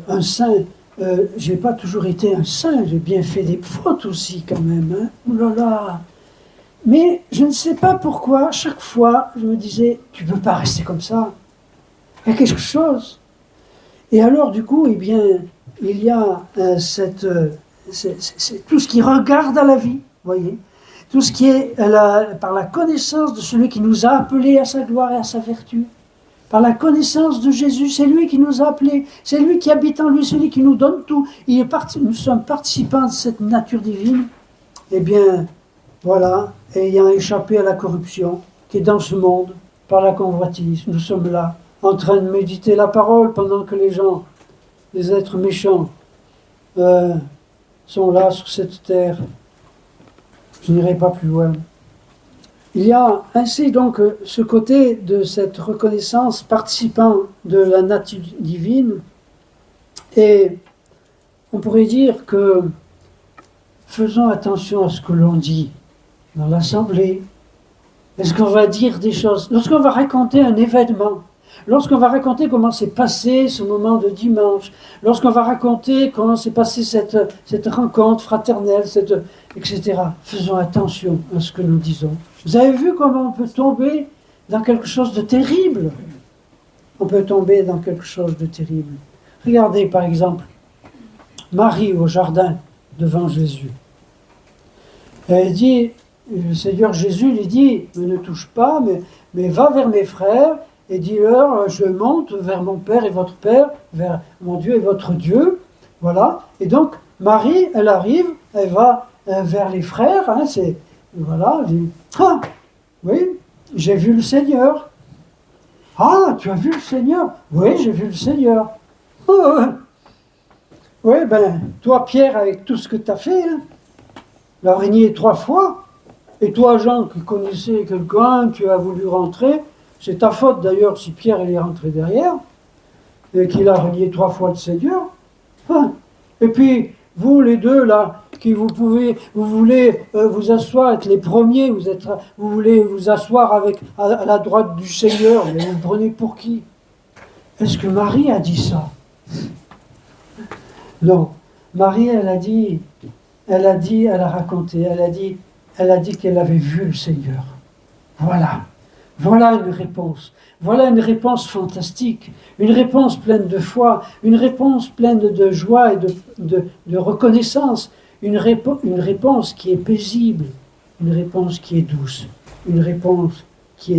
un saint, j'ai pas toujours été un saint, j'ai bien fait des fautes aussi quand même. Hein. Ouh là là. Mais je ne sais pas pourquoi, chaque fois, je me disais, tu ne peux pas rester comme ça. Il y a quelque chose. Et alors, du coup, eh bien, il y a c'est tout ce qui regarde à la vie, voyez. Tout ce qui est par la connaissance de celui qui nous a appelés à sa gloire et à sa vertu. Par la connaissance de Jésus, c'est lui qui nous a appelés, c'est lui qui habite en lui, celui qui nous donne tout. Nous sommes participants de cette nature divine. Eh bien, voilà, ayant échappé à la corruption qui est dans ce monde, par la convoitise, nous sommes là, en train de méditer la parole pendant que les êtres méchants, sont là sur cette terre. Je n'irai pas plus loin. Il y a ainsi donc ce côté de cette reconnaissance participant de la nature divine, et on pourrait dire que faisons attention à ce que l'on dit dans l'assemblée. Est-ce qu'on va dire des choses? Lorsqu'on va raconter un événement, Lorsqu'on va raconter comment s'est passé ce moment de dimanche, lorsqu'on va raconter comment s'est passée cette rencontre fraternelle, etc. Faisons attention à ce que nous disons. Vous avez vu comment on peut tomber dans quelque chose de terrible? On peut tomber dans quelque chose de terrible. Regardez par exemple Marie au jardin devant Jésus. Elle dit, le Seigneur Jésus lui dit, ne touche pas, mais va vers mes frères et dis-leur, je monte vers mon Père et votre Père, vers mon Dieu et votre Dieu. Voilà. Et donc, Marie, elle arrive, elle va vers les frères. Voilà, elle dit, ah, oui, j'ai vu le Seigneur. Ah, tu as vu le Seigneur? Oui, j'ai vu le Seigneur. Oh, oui, ben, toi, Pierre, avec tout ce que tu as fait, la régné 3 fois, et toi, Jean, qui connaissais quelqu'un, tu as voulu rentrer, c'est ta faute d'ailleurs si Pierre il est rentré derrière, et qu'il a régné 3 fois le Seigneur. Et puis, vous les deux, là, qui vous voulez vous asseoir, être les premiers, vous voulez vous asseoir à la droite du Seigneur, mais vous me prenez pour qui? Est-ce que Marie a dit ça? Non. Marie, elle a raconté, elle a dit qu'elle avait vu le Seigneur. Voilà. Voilà une réponse. Voilà une réponse fantastique. Une réponse pleine de foi. Une réponse pleine de joie et de reconnaissance. Une réponse qui est paisible. Une réponse qui est douce. Une réponse qui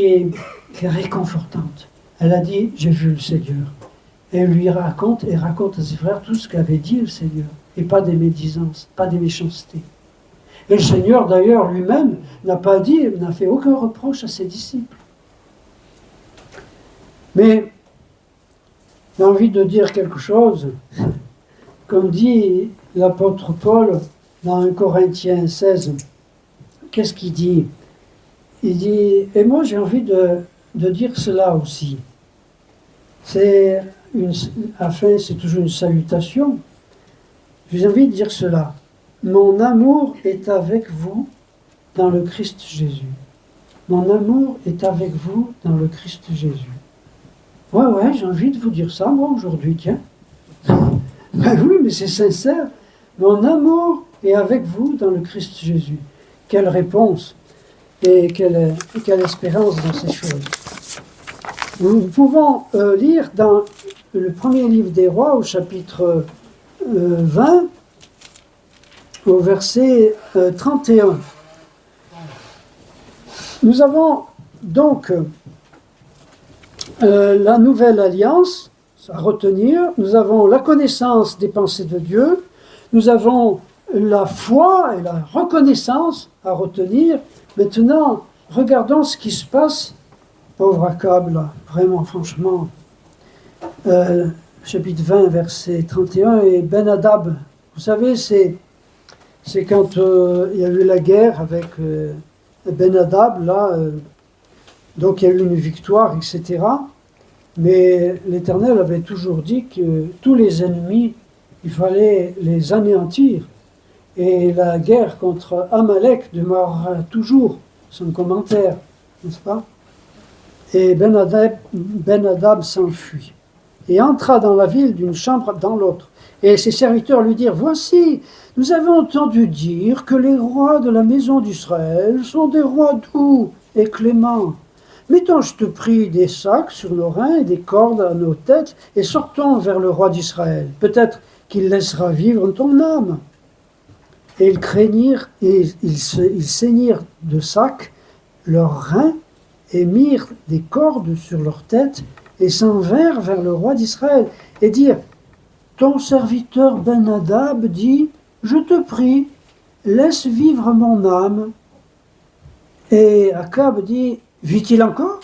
est réconfortante. Elle a dit, j'ai vu le Seigneur. Et elle lui raconte à ses frères tout ce qu'avait dit le Seigneur. Et pas des médisances, pas des méchancetés. Et le Seigneur, d'ailleurs, lui-même, n'a fait aucun reproche à ses disciples. Mais j'ai envie de dire quelque chose. Comme dit l'apôtre Paul dans 1 Corinthiens 16, qu'est-ce qu'il dit? Il dit, et moi j'ai envie de dire cela aussi. C'est toujours une salutation. J'ai envie de dire cela. Mon amour est avec vous dans le Christ Jésus. Mon amour est avec vous dans le Christ Jésus. Ouais, j'ai envie de vous dire ça, moi, aujourd'hui, tiens. Ben oui, mais c'est sincère. Mon amour est avec vous dans le Christ Jésus. Quelle réponse et quelle espérance dans ces choses. Nous pouvons lire dans le premier livre des Rois, au chapitre 20, au verset 31. Nous avons donc la nouvelle alliance à retenir, nous avons la connaissance des pensées de Dieu, nous avons la foi et la reconnaissance à retenir. Maintenant, regardons ce qui se passe. Pauvre Akab, là, vraiment, franchement. Chapitre 20, verset 31, et Ben-Hadad, vous savez, c'est quand il y a eu la guerre avec Ben-Hadad, là, donc il y a eu une victoire, etc. Mais l'Éternel avait toujours dit que tous les ennemis, il fallait les anéantir. Et la guerre contre Amalek demeurera toujours son commentaire, n'est-ce pas? Et Ben-Hadad s'enfuit et entra dans la ville d'une chambre dans l'autre. Et ses serviteurs lui dirent, « Voici, nous avons entendu dire que les rois de la maison d'Israël sont des rois doux et cléments. Mettons, je te prie, des sacs sur nos reins et des cordes à nos têtes et sortons vers le roi d'Israël. Peut-être qu'il laissera vivre ton âme. » Et ils craignirent et ils ceignirent de sacs leurs reins et mirent des cordes sur leurs têtes et s'en vinrent vers le roi d'Israël et dirent, « Ton serviteur Ben-Hadad dit, je te prie, laisse vivre mon âme. » Et Akab dit, « Vit-il encore?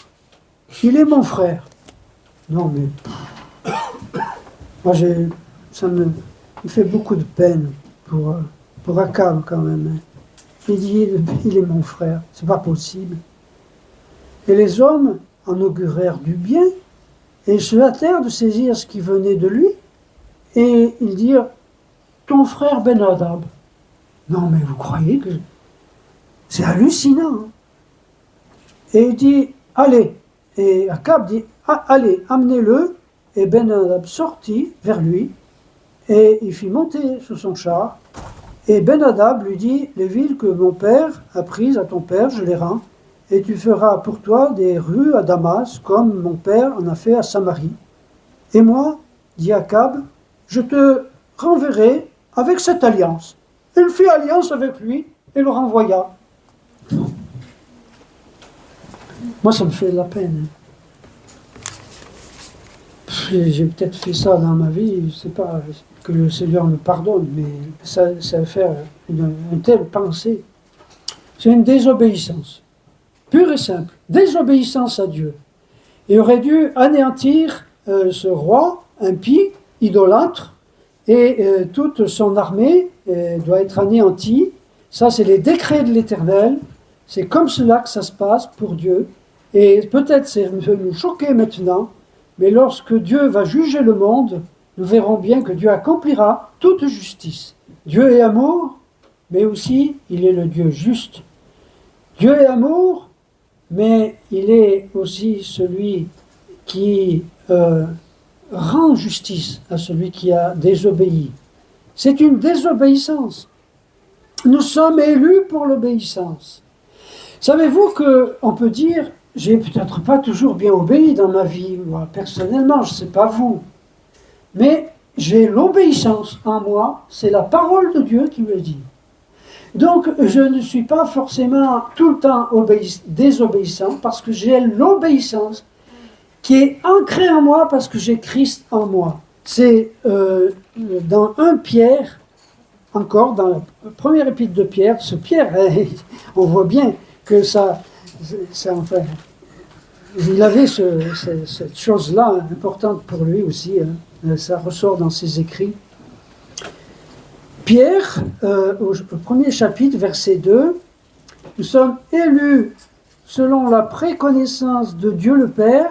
Il est mon frère. » Non mais, moi ça me fait beaucoup de peine pour Akab quand même. Il dit, il est mon frère, c'est pas possible. Et les hommes en augurèrent du bien, et ils se hâtèrent de saisir ce qui venait de lui, et ils dirent, ton frère Ben-Hadad. Non mais vous croyez que c'est hallucinant, hein? Et il dit, allez. Et Akab dit, ah, allez, amenez-le. Et Ben-Hadad sortit vers lui, et il fit monter sur son char. Et Ben-Hadad lui dit, les villes que mon père a prises à ton père, je les rends, et tu feras pour toi des rues à Damas, comme mon père en a fait à Samarie. Et moi, dit Akab, je te renverrai avec cette alliance. Il fit alliance avec lui et le renvoya. Moi, ça me fait de la peine. J'ai peut-être fait ça dans ma vie, je ne sais pas, que le Seigneur me pardonne, mais ça va faire une telle pensée. C'est une désobéissance, pure et simple, désobéissance à Dieu. Il aurait dû anéantir ce roi impie, idolâtre, et toute son armée doit être anéantie. Ça, c'est les décrets de l'Éternel. C'est comme cela que ça se passe pour Dieu. Et peut-être ça peut nous choquer maintenant, mais lorsque Dieu va juger le monde, nous verrons bien que Dieu accomplira toute justice. Dieu est amour, mais aussi il est le Dieu juste. Dieu est amour, mais il est aussi celui qui rend justice à celui qui a désobéi. C'est une désobéissance. Nous sommes élus pour l'obéissance. Savez-vous qu'on peut dire, j'ai peut-être pas toujours bien obéi dans ma vie, moi personnellement, je ne sais pas vous, mais j'ai l'obéissance en moi, c'est la parole de Dieu qui me le dit. Donc je ne suis pas forcément tout le temps désobéissant parce que j'ai l'obéissance qui est ancrée en moi parce que j'ai Christ en moi. C'est dans 1 Pierre, encore dans la première épître de Pierre, ce Pierre, on voit bien que ça enfin, il avait cette chose-là importante pour lui aussi, hein, ça ressort dans ses écrits. Pierre, au premier chapitre, verset 2, nous sommes élus selon la préconnaissance de Dieu le Père,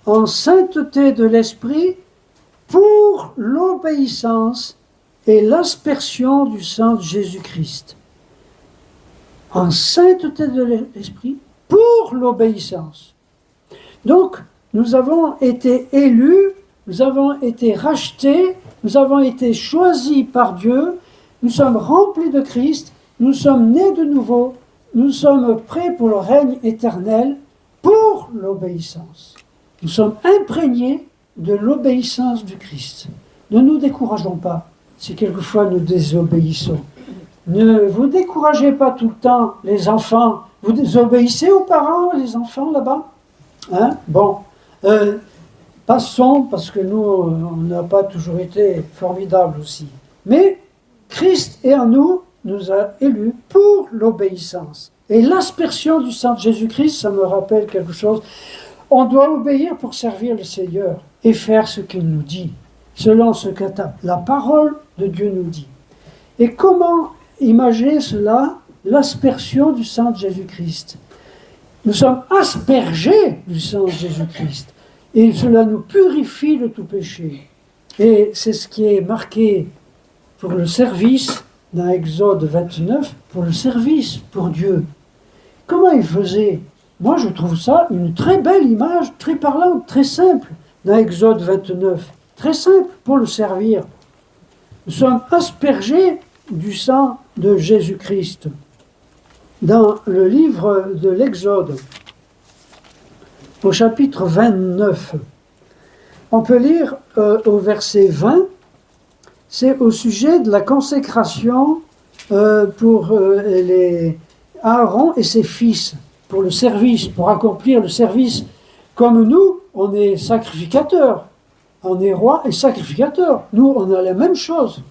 en sainteté de l'Esprit, pour l'obéissance et l'aspersion du sang de Jésus-Christ. En sainteté de l'Esprit, pour l'obéissance. Donc, nous avons été élus, nous avons été rachetés, nous avons été choisis par Dieu, nous sommes remplis de Christ, nous sommes nés de nouveau, nous sommes prêts pour le règne éternel pour l'obéissance. Nous sommes imprégnés de l'obéissance du Christ. Ne nous décourageons pas si quelquefois nous désobéissons. Ne vous découragez pas tout le temps, les enfants. Vous obéissez aux parents, les enfants, là-bas? Hein? Bon. Passons, parce que nous, on n'a pas toujours été formidables aussi. Mais Christ est en nous, nous a élus pour l'obéissance. Et l'aspersion du sang de Jésus-Christ, ça me rappelle quelque chose. On doit obéir pour servir le Seigneur et faire ce qu'il nous dit, selon ce que la parole de Dieu nous dit. Et comment imaginer cela, l'aspersion du sang de Jésus-Christ? Nous sommes aspergés du sang de Jésus-Christ. Et cela nous purifie de tout péché. Et c'est ce qui est marqué pour le service, dans Exode 29, pour le service pour Dieu. Comment il faisait? Moi, je trouve ça une très belle image, très parlante, très simple, dans Exode 29. Très simple pour le servir. Nous sommes aspergés du sang de Jésus-Christ. Dans le livre de l'Exode, au chapitre 29, on peut lire au verset 20, c'est au sujet de la consécration pour les Aaron et ses fils, pour le service, pour accomplir le service. Comme nous, on est sacrificateurs, on est roi et sacrificateur. Nous, on a la même chose.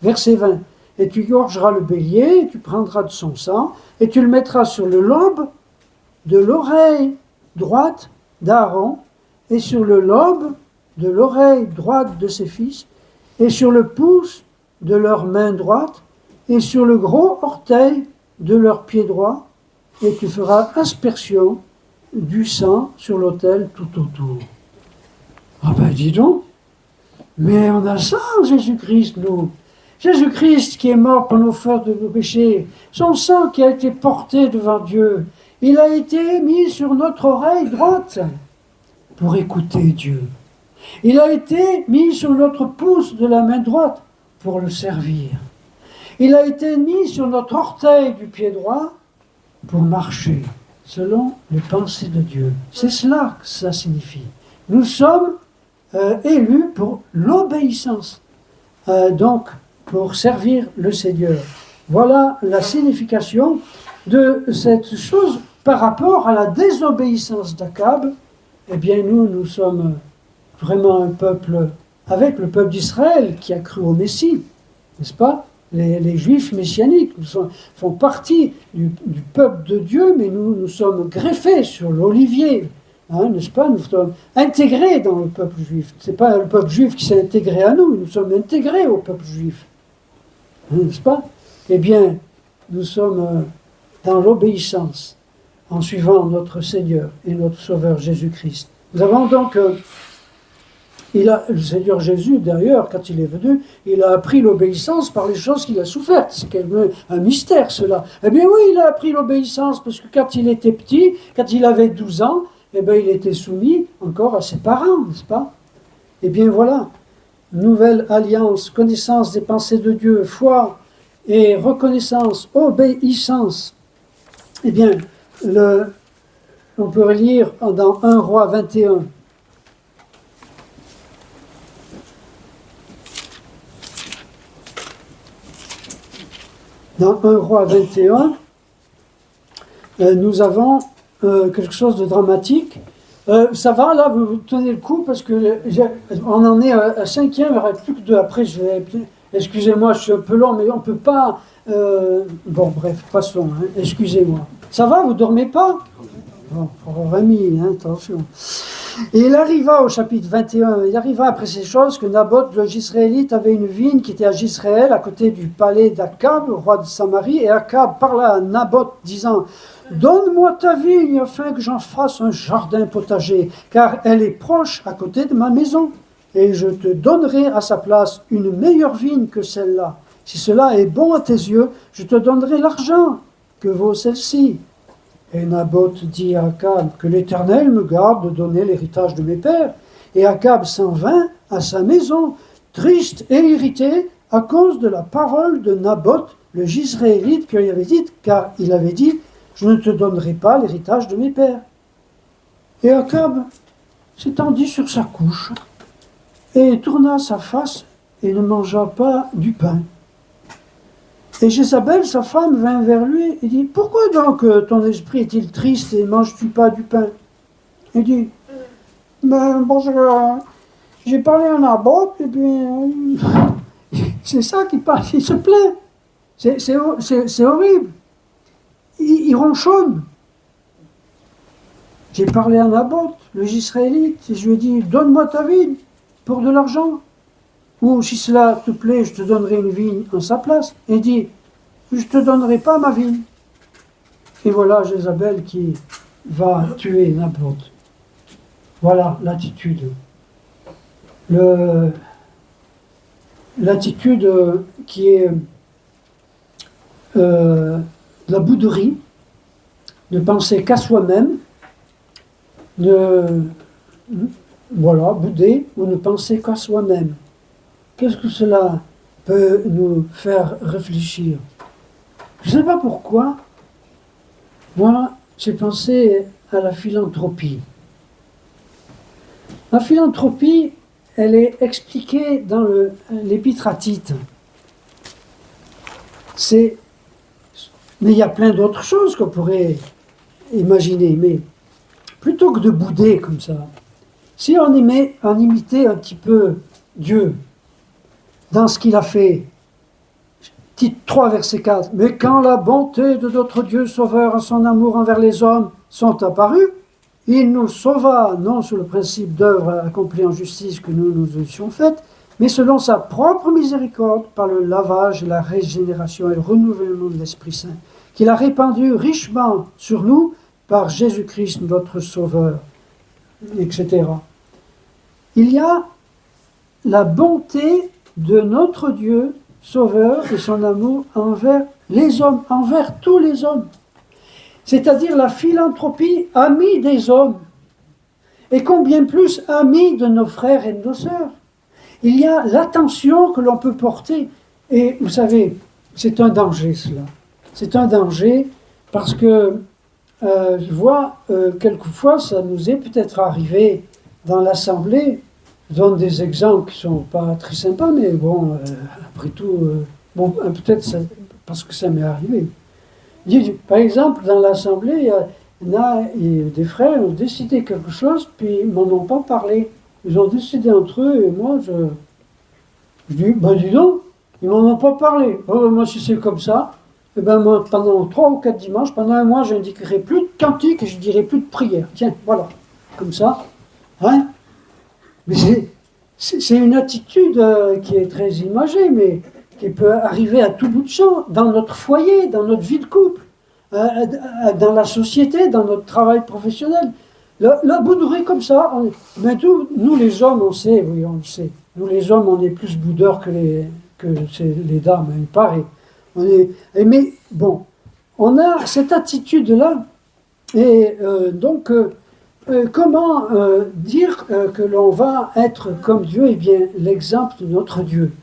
Verset 20. Et tu gorgeras le bélier, et tu prendras de son sang, et tu le mettras sur le lobe de l'oreille droite d'Aaron, et sur le lobe de l'oreille droite de ses fils, et sur le pouce de leur main droite, et sur le gros orteil de leur pied droit, et tu feras aspersion du sang sur l'autel tout autour. Ah ben dis donc, mais on a ça en Jésus-Christ, nous. Jésus-Christ qui est mort pour nous faire de nos péchés, son sang qui a été porté devant Dieu, Il a été mis sur notre oreille droite pour écouter Dieu. Il a été mis sur notre pouce de la main droite pour le servir. Il a été mis sur notre orteil du pied droit pour marcher selon les pensées de Dieu. C'est cela que ça signifie. Nous sommes élus pour l'obéissance, donc pour servir le Seigneur. Voilà la signification de cette chose par rapport à la désobéissance d'Akab. Eh bien, nous sommes vraiment un peuple, avec le peuple d'Israël qui a cru au Messie, n'est-ce pas? Les Juifs messianiques font partie du peuple de Dieu, mais nous sommes greffés sur l'olivier, n'est-ce pas? Nous sommes intégrés dans le peuple juif. Ce n'est pas le peuple juif qui s'est intégré à nous, nous sommes intégrés au peuple juif, n'est-ce pas? Eh bien, nous sommes dans l'obéissance, en suivant notre Seigneur et notre Sauveur Jésus-Christ. Nous avons donc... le Seigneur Jésus, d'ailleurs, quand il est venu, il a appris l'obéissance par les choses qu'il a souffertes. C'est un mystère, cela. Eh bien oui, il a appris l'obéissance, parce que quand il était petit, quand il avait 12 ans, eh bien il était soumis encore à ses parents, n'est-ce pas? Eh bien voilà, nouvelle alliance, connaissance des pensées de Dieu, foi et reconnaissance, obéissance. Eh bien, on peut lire dans 1 Roi 21. Dans 1 Roi 21, nous avons quelque chose de dramatique. Ça va, là, vous tenez le coup, parce que on en est à 5e, il n'y aurait plus que 2. Après, excusez-moi, je suis un peu long, mais on ne peut pas... bon, bref, passons, excusez-moi. Ça va, vous ne dormez pas? Bon, Rémi, attention. Et il arriva au chapitre 21, il arriva après ces choses que Naboth le Jisraélite avait une vigne qui était à Jisraël, à côté du palais d'Akab, roi de Samarie, et Akab parla à Naboth, disant « Donne-moi ta vigne afin que j'en fasse un jardin potager, car elle est proche à côté de ma maison, et je te donnerai à sa place une meilleure vigne que celle-là. Si cela est bon à tes yeux, je te donnerai l'argent que vaut celle-ci. » Et Naboth dit à Akab, que l'Éternel me garde de donner l'héritage de mes pères. Et Akab s'en vint à sa maison, triste et irrité, à cause de la parole de Naboth, le Jisraélite, qu'il avait dite, car il avait dit, je ne te donnerai pas l'héritage de mes pères. Et Akab s'étendit sur sa couche, et tourna sa face, et ne mangea pas du pain. Et Jézabel, sa femme, vint vers lui et dit « Pourquoi donc ton esprit est-il triste et ne manges-tu pas du pain ?» Il dit « Parce que j'ai parlé à Naboth et puis c'est ça qu'il parle, il se plaint. C'est horrible. Il ronchonne. J'ai parlé à Naboth, le Jisraélite, et je lui ai dit « Donne-moi ta vigne pour de l'argent. » Ou si cela te plaît, je te donnerai une vigne en sa place. Et il dit, je ne te donnerai pas ma vigne. Et voilà Jézabel qui va tuer Naboth. Voilà l'attitude. L'attitude qui est la bouderie, ne penser qu'à soi-même, bouder ou ne penser qu'à soi-même. Qu'est-ce que cela peut nous faire réfléchir? Je ne sais pas pourquoi, moi, j'ai pensé à la philanthropie. La philanthropie, elle est expliquée dans l'épître à Tite. Mais il y a plein d'autres choses qu'on pourrait imaginer. Mais plutôt que de bouder comme ça, si on imitait un petit peu Dieu, dans ce qu'il a fait. Tite 3, verset 4. « Mais quand la bonté de notre Dieu Sauveur et son amour envers les hommes sont apparus, il nous sauva, non sous le principe d'œuvre accomplie en justice que nous eussions faite, mais selon sa propre miséricorde, par le lavage, la régénération et le renouvellement de l'Esprit Saint, qu'il a répandu richement sur nous par Jésus-Christ notre Sauveur, etc. » Il y a la bonté de notre Dieu Sauveur et son amour envers les hommes, envers tous les hommes. c'est-à-dire la philanthropie amie des hommes, et combien plus amie de nos frères et de nos sœurs. Il y a l'attention que l'on peut porter, et vous savez, c'est un danger cela. C'est un danger parce que je vois quelquefois, ça nous est peut-être arrivé dans l'Assemblée. Je donne des exemples qui ne sont pas très sympas, mais bon, après tout, bon, peut-être parce que ça m'est arrivé. Par exemple, dans l'Assemblée, il y en a des frères qui ont décidé quelque chose, puis ils ne m'en ont pas parlé. Ils ont décidé entre eux, et moi, je dis, ben dis donc, ils ne m'en ont pas parlé. Oh, moi, si c'est comme ça, eh ben, moi, pendant 3 ou 4 dimanches, pendant un mois, je n'indiquerai plus de cantique et je ne dirai plus de prière. Tiens, voilà, comme ça. Hein? Mais c'est une attitude qui est très imagée, mais qui peut arriver à tout bout de champ, dans notre foyer, dans notre vie de couple, dans la société, dans notre travail professionnel. La bouderie comme ça, mais nous les hommes, on sait, oui, on le sait. Nous les hommes, on est plus boudeurs que les dames, il paraît. Mais bon, on a cette attitude-là, et donc, comment dire que l'on va être comme Dieu? Eh bien, l'exemple de notre Dieu,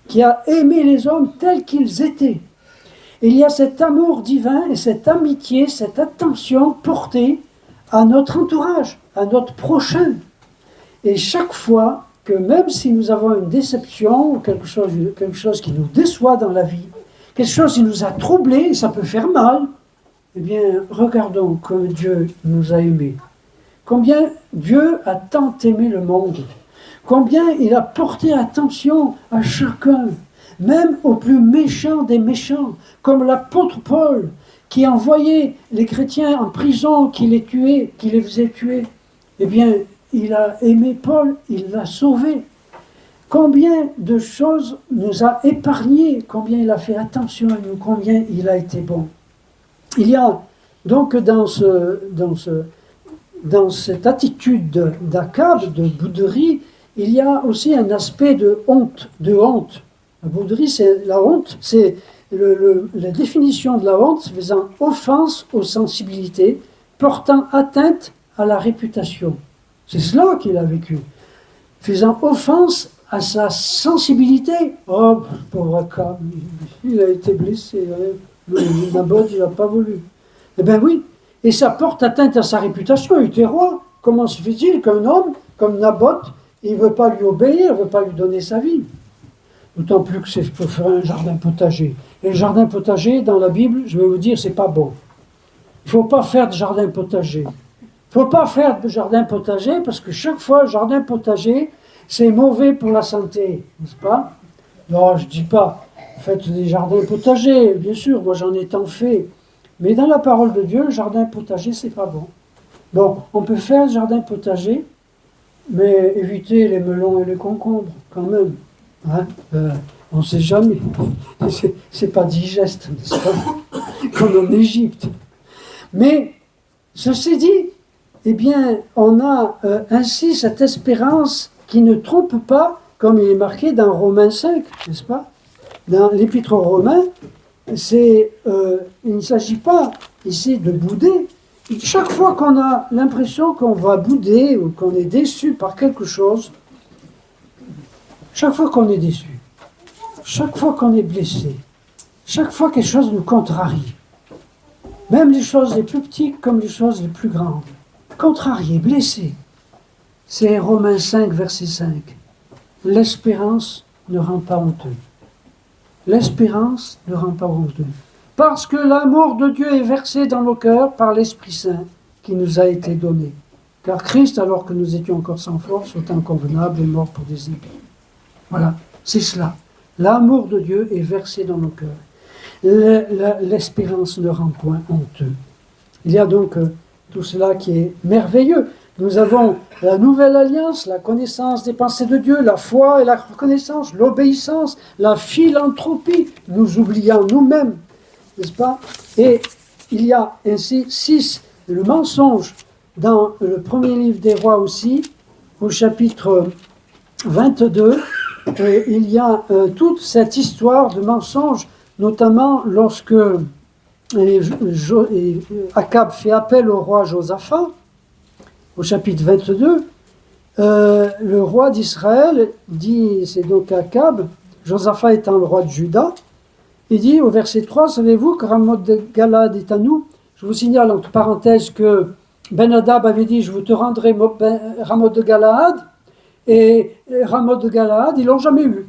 qui a aimé les hommes tels qu'ils étaient. Et il y a cet amour divin et cette amitié, cette attention portée à notre entourage, à notre prochain. Et chaque fois que même si nous avons une déception, ou quelque chose qui nous déçoit dans la vie, quelque chose qui nous a troublés, et ça peut faire mal, eh bien, regardons comme Dieu nous a aimés. Combien Dieu a tant aimé le monde, combien il a porté attention à chacun, même aux plus méchants des méchants, comme l'apôtre Paul, qui envoyait les chrétiens en prison, qui les tuait, qui les faisait tuer. Eh bien, il a aimé Paul, il l'a sauvé. Combien de choses nous a épargnées, combien il a fait attention à nous, combien il a été bon. Il y a donc dans cette attitude d'Akab, de bouderie, il y a aussi un aspect de honte. La bouderie, c'est la honte, c'est la définition de la honte faisant offense aux sensibilités, portant atteinte à la réputation. C'est cela qu'il a vécu. Faisant offense à sa sensibilité. Oh, pauvre Akab, il a été blessé. Naboth, il n'a pas voulu. Eh bien oui, et ça porte atteinte à sa réputation. Il était roi. Comment se fait-il qu'un homme comme Naboth, il ne veut pas lui obéir, il ne veut pas lui donner sa vie? D'autant plus que c'est pour faire un jardin potager. Et le jardin potager, dans la Bible, je vais vous dire, c'est pas bon. Il ne faut pas faire de jardin potager. Il ne faut pas faire de jardin potager parce que chaque fois, le jardin potager, c'est mauvais pour la santé, n'est-ce pas? Non, je ne dis pas, faites des jardins potagers, bien sûr, moi j'en ai tant fait. Mais dans la parole de Dieu, le jardin potager, c'est pas bon. Bon, on peut faire le jardin potager, mais éviter les melons et les concombres, quand même. Hein? On ne sait jamais. C'est pas digeste, n'est-ce pas? Comme en Égypte. Mais, ceci dit, eh bien, on a ainsi cette espérance qui ne trompe pas, comme il est marqué dans Romains 5, n'est-ce pas? Dans l'Épître aux Romains, il ne s'agit pas ici de bouder. Chaque fois qu'on a l'impression qu'on va bouder ou qu'on est déçu par quelque chose, chaque fois qu'on est déçu, chaque fois qu'on est blessé, chaque fois quelque chose nous contrarie, même les choses les plus petites comme les choses les plus grandes, contrarié, blessé, c'est Romains 5, verset 5. L'espérance ne rend pas honteux. L'espérance ne rend pas honteux. Parce que l'amour de Dieu est versé dans nos cœurs par l'Esprit Saint qui nous a été donné. Car Christ, alors que nous étions encore sans force, au temps convenable, est mort pour des épis. Voilà, c'est cela. L'amour de Dieu est versé dans nos cœurs. L'espérance ne rend point honteux. Il y a donc tout cela qui est merveilleux. Nous avons la nouvelle alliance, la connaissance des pensées de Dieu, la foi et la reconnaissance, l'obéissance, la philanthropie, nous oubliant nous-mêmes, n'est-ce pas? Et il y a ainsi 6, le mensonge, dans le premier livre des rois aussi, au chapitre 22, il y a toute cette histoire de mensonge, notamment lorsque et Akab fait appel au roi Josaphat, au chapitre 22. Le roi d'Israël dit, c'est donc Akab, Josaphat étant le roi de Juda, il dit au verset 3, savez-vous que Ramoth de Galad est à nous? Je vous signale entre parenthèses que Ben Hadad avait dit, je vous te rendrai Ramoth de Galad, et Ramoth de Galad, ils l'ont jamais eu.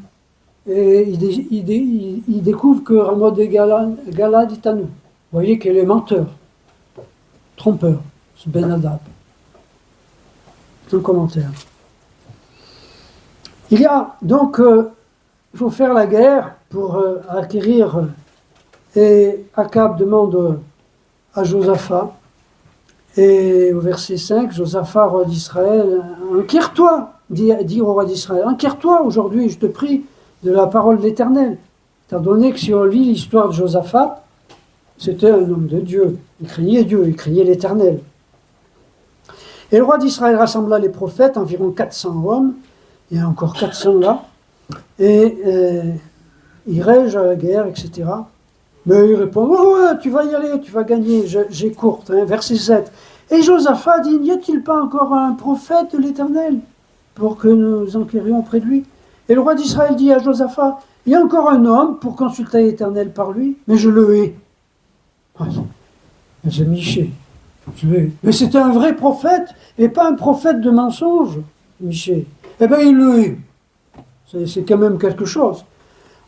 Et il découvre que Ramoth de Galad est à nous. Vous voyez qu'il est menteur, trompeur, ce Ben Hadad. Un commentaire. Il y a donc, il faut faire la guerre pour acquérir, et Akab demande à Josaphat, et au verset 5, Josaphat, roi d'Israël, enquiers-toi, dit au roi d'Israël, enquiers-toi aujourd'hui, je te prie, de la parole de l'Éternel. Étant donné que si on lit l'histoire de Josaphat, c'était un homme de Dieu, il craignait l'Éternel. Et le roi d'Israël rassembla les prophètes, environ 400 hommes, il y a encore 400 là, et il rège à la guerre, etc. Mais il répond, oh ouais, tu vas y aller, tu vas gagner, j'ai courte, hein, verset 7. Et Josaphat dit, n'y a-t-il pas encore un prophète de l'Éternel pour que nous enquérions près de lui? Et le roi d'Israël dit à Josaphat, il y a encore un homme pour consulter l'Éternel par lui, mais je le hais. C'est Michée. Mais c'était un vrai prophète, et pas un prophète de mensonge, Michée. Eh bien, il le hait. C'est quand même quelque chose.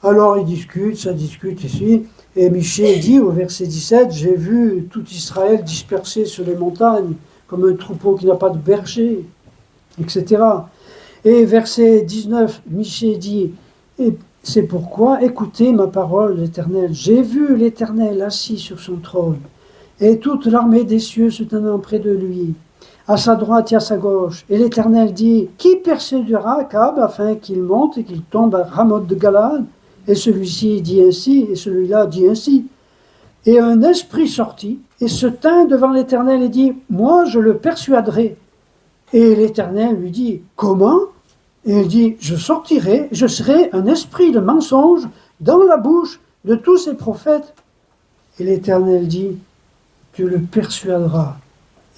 Alors, il discute, ça discute ici, et Michée dit au verset 17, j'ai vu tout Israël dispersé sur les montagnes, comme un troupeau qui n'a pas de berger, etc. Et verset 19, Michée dit, et c'est pourquoi, écoutez ma parole, l'Éternel. J'ai vu l'Éternel assis sur son trône, et toute l'armée des cieux se tenant près de lui, à sa droite et à sa gauche. Et l'Éternel dit, qui persuadera Akab afin qu'il monte et qu'il tombe à Ramoth de Galad? Et celui-ci dit ainsi, et celui-là dit ainsi. Et un esprit sortit, et se tint devant l'Éternel et dit, moi je le persuaderai. Et l'Éternel lui dit, comment? Et il dit, je sortirai, je serai un esprit de mensonge dans la bouche de tous ces prophètes. Et l'Éternel dit, tu le persuaderas,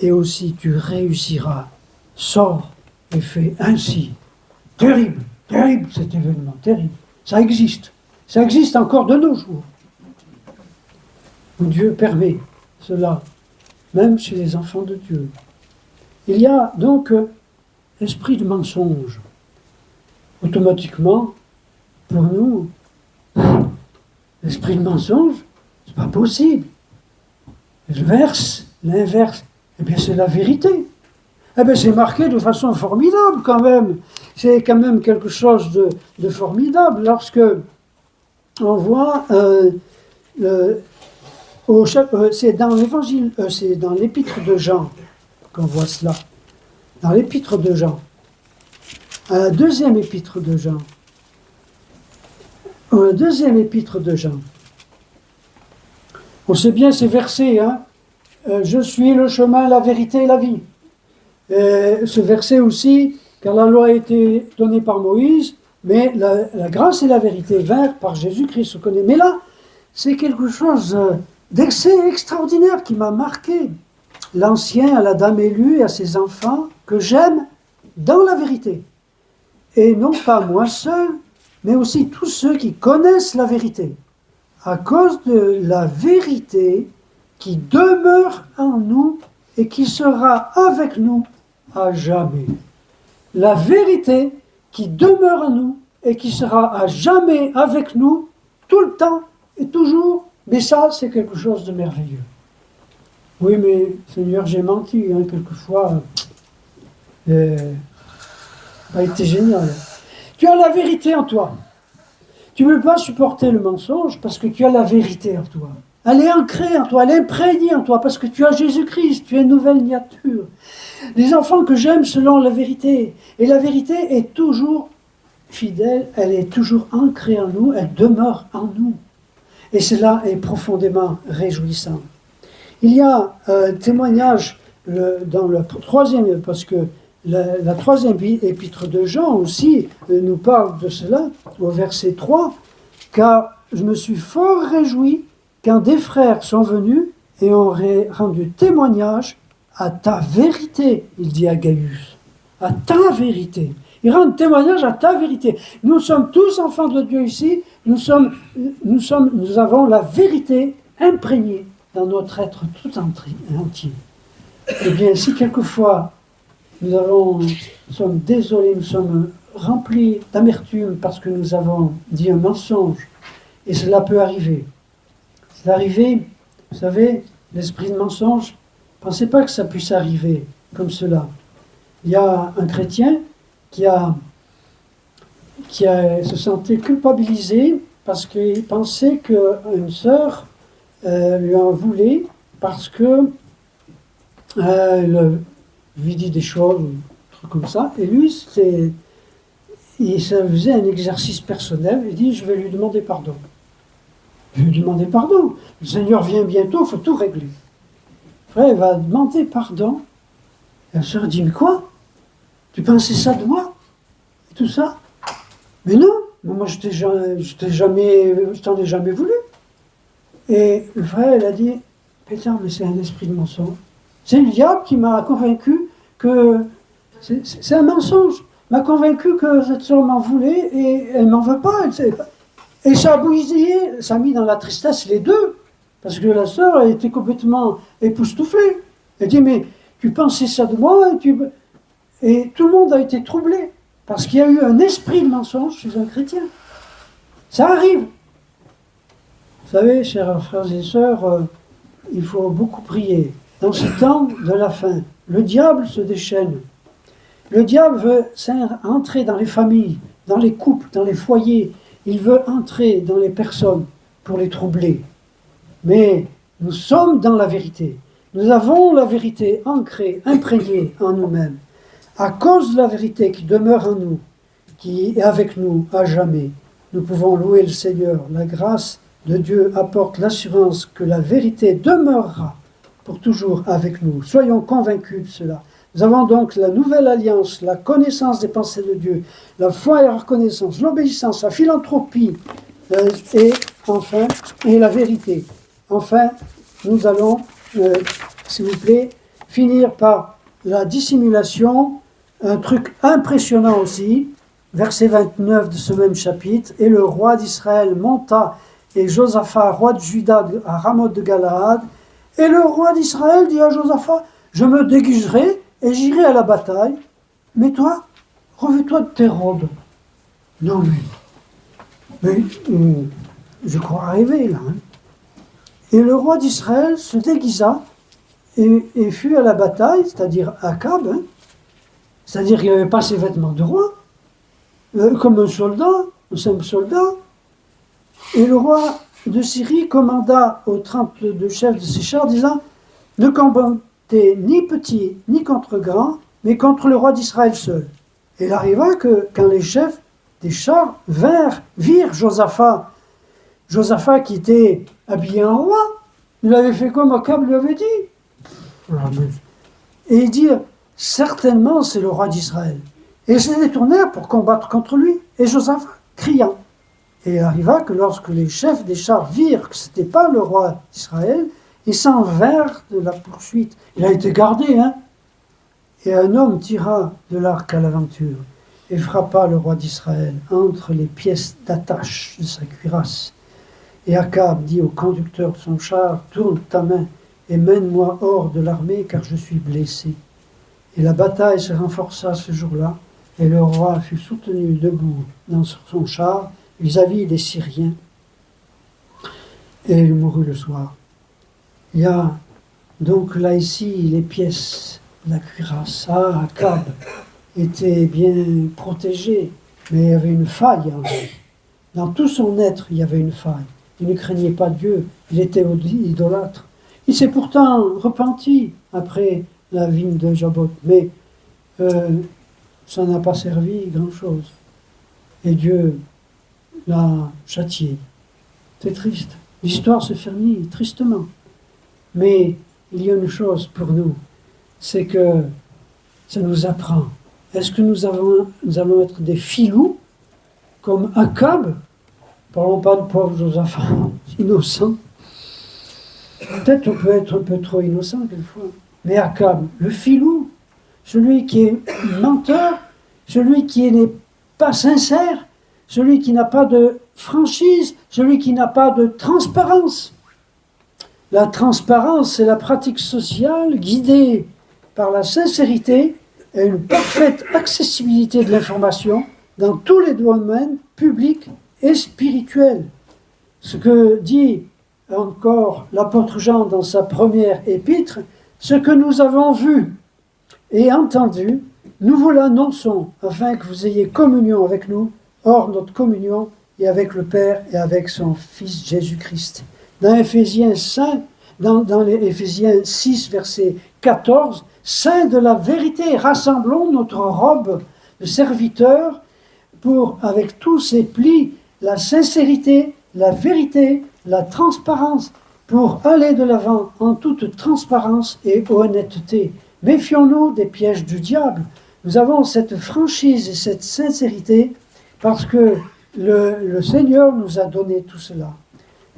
et aussi tu réussiras. Sors et fais ainsi. Terrible, terrible cet événement, terrible. Ça existe encore de nos jours. Où Dieu permet cela, même chez les enfants de Dieu. Il y a donc esprit de mensonge. Automatiquement, pour nous, l'esprit de mensonge, c'est pas possible. L'inverse, eh bien c'est la vérité. Eh bien c'est marqué de façon formidable quand même. C'est quand même quelque chose de formidable lorsque on voit, c'est dans l'évangile, c'est dans l'épître de Jean qu'on voit cela. Dans l'épître de Jean. À la deuxième épître de Jean. On sait bien ces versets, hein. Je suis le chemin, la vérité et la vie. Et ce verset aussi, car la loi a été donnée par Moïse, mais la grâce et la vérité vinrent par Jésus-Christ, on connaît. Mais là, c'est quelque chose d'assez extraordinaire qui m'a marqué. L'Ancien à la dame élue et à ses enfants, que j'aime dans la vérité. Et non pas moi seul, mais aussi tous ceux qui connaissent la vérité, à cause de la vérité qui demeure en nous et qui sera avec nous à jamais. La vérité qui demeure en nous et qui sera à jamais avec nous, tout le temps et toujours, mais ça, c'est quelque chose de merveilleux. Oui, mais Seigneur, j'ai menti, hein, quelquefois. Ça a été génial. Tu as la vérité en toi. Tu ne peux pas supporter le mensonge parce que tu as la vérité en toi. Elle est ancrée en toi, elle est imprégnée en toi parce que tu as Jésus-Christ, tu es une nouvelle nature. Les enfants que j'aime selon la vérité. Et la vérité est toujours fidèle, elle est toujours ancrée en nous, elle demeure en nous. Et cela est profondément réjouissant. Il y a un témoignage dans le troisième, parce que la troisième épître de Jean aussi nous parle de cela, au verset 3, car je me suis fort réjoui quand des frères sont venus et ont rendu témoignage à ta vérité, il dit à Gaius, à ta vérité. Ils rendent témoignage à ta vérité. Nous sommes tous enfants de Dieu ici, nous avons la vérité imprégnée dans notre être tout entier. Eh bien, si quelquefois nous sommes désolés, nous sommes remplis d'amertume parce que nous avons dit un mensonge, et cela peut arriver. C'est arrivé, vous savez, l'esprit de mensonge, ne pensez pas que ça puisse arriver comme cela. Il y a un chrétien qui se sentait culpabilisé parce qu'il pensait qu'une sœur lui en voulait parce que elle lui dit des choses, un truc comme ça, et lui, il se faisait un exercice personnel, il dit, je vais lui demander pardon. Je vais lui demander pardon. Le Seigneur vient bientôt, il faut tout régler. Frère, il va demander pardon. Et la sœur dit, mais quoi? Tu pensais ça de moi? Et tout ça? Mais non, moi je t'en ai jamais voulu. Et le frère, il a dit, Péter, mais c'est un esprit de mensonge. C'est le diable qui m'a convaincu que c'est un mensonge. M'a convaincu que cette sœur m'en voulait et elle m'en veut pas. Et ça a bousillé, ça a mis dans la tristesse les deux. Parce que la sœur a été complètement époustouflée. Elle dit, mais tu pensais ça de moi? Et tout le monde a été troublé. Parce qu'il y a eu un esprit de mensonge chez un chrétien. Ça arrive. Vous savez, chers frères et sœurs, il faut beaucoup prier. Dans ce temps de la fin, le diable se déchaîne. Le diable veut entrer dans les familles, dans les couples, dans les foyers. Il veut entrer dans les personnes pour les troubler. Mais nous sommes dans la vérité. Nous avons la vérité ancrée, imprégnée en nous-mêmes. À cause de la vérité qui demeure en nous, qui est avec nous à jamais, nous pouvons louer le Seigneur. La grâce de Dieu apporte l'assurance que la vérité demeurera pour toujours avec nous. Soyons convaincus de cela. Nous avons donc la nouvelle alliance, la connaissance des pensées de Dieu, la foi et la reconnaissance, l'obéissance, la philanthropie et la vérité. Enfin, nous allons, s'il vous plaît, finir par la dissimulation, un truc impressionnant aussi, verset 29 de ce même chapitre. Et le roi d'Israël monta, et Josaphat, roi de Juda, à Ramoth de Galaad. Et le roi d'Israël dit à Josaphat, je me déguiserai et j'irai à la bataille, mais toi, revêt-toi de tes robes. Non mais je crois arriver là. Hein. Et le roi d'Israël se déguisa et fut à la bataille, c'est-à-dire Akab, hein, c'est-à-dire qu'il n'avait pas ses vêtements de roi, comme un soldat, un simple soldat. Et le roi de Syrie commanda aux 32 chefs de ses chars, disant, ne combattez ni petit ni contre grand, mais contre le roi d'Israël seul. Et il arriva que quand les chefs des chars virent Josaphat qui était habillé en roi, il avait fait comme Akab lui avait dit. Et ils dirent, certainement c'est le roi d'Israël. Et ils se détournèrent pour combattre contre lui. Et Josaphat criant. Et il arriva que lorsque les chefs des chars virent que ce n'était pas le roi d'Israël, ils s'en vinrent de la poursuite. Il a été gardé, hein. Et un homme tira de l'arc à l'aventure et frappa le roi d'Israël entre les pièces d'attache de sa cuirasse. Et Akab dit au conducteur de son char, tourne ta main et mène-moi hors de l'armée car je suis blessé. Et la bataille se renforça ce jour-là et le roi fut soutenu debout dans son char vis-à-vis des Syriens. Et il mourut le soir. Il y a donc là ici les pièces de la cuirasse. Akab était bien protégé, mais il y avait une faille en lui. Dans tout son être, il y avait une faille. Il ne craignait pas Dieu, il était idolâtre. Il s'est pourtant repenti après la vigne de Jabot, mais ça n'a pas servi grand-chose. Et Dieu l'a châtié. C'est triste. L'histoire se finit tristement. Mais il y a une chose pour nous, c'est que ça nous apprend. Est-ce que nous allons être des filous comme Akab? Parlons pas de pauvre Josaphat, innocent. Peut-être on peut être un peu trop innocent quelquefois. Mais Akab, le filou, celui qui est menteur, celui qui n'est pas sincère, celui qui n'a pas de franchise, celui qui n'a pas de transparence. La transparence, c'est la pratique sociale guidée par la sincérité et une parfaite accessibilité de l'information dans tous les domaines publics et spirituels. Ce que dit encore l'apôtre Jean dans sa première épître, ce que nous avons vu et entendu, nous vous l'annonçons afin que vous ayez communion avec nous, hors notre communion et avec le Père et avec son Fils Jésus-Christ. Dans Éphésiens 5, dans les Éphésiens 6, verset 14, Saints de la vérité, rassemblons notre robe de serviteurs pour, avec tous ses plis, la sincérité, la vérité, la transparence, pour aller de l'avant en toute transparence et honnêteté. Méfions-nous des pièges du diable. Nous avons cette franchise et cette sincérité parce que le Seigneur nous a donné tout cela.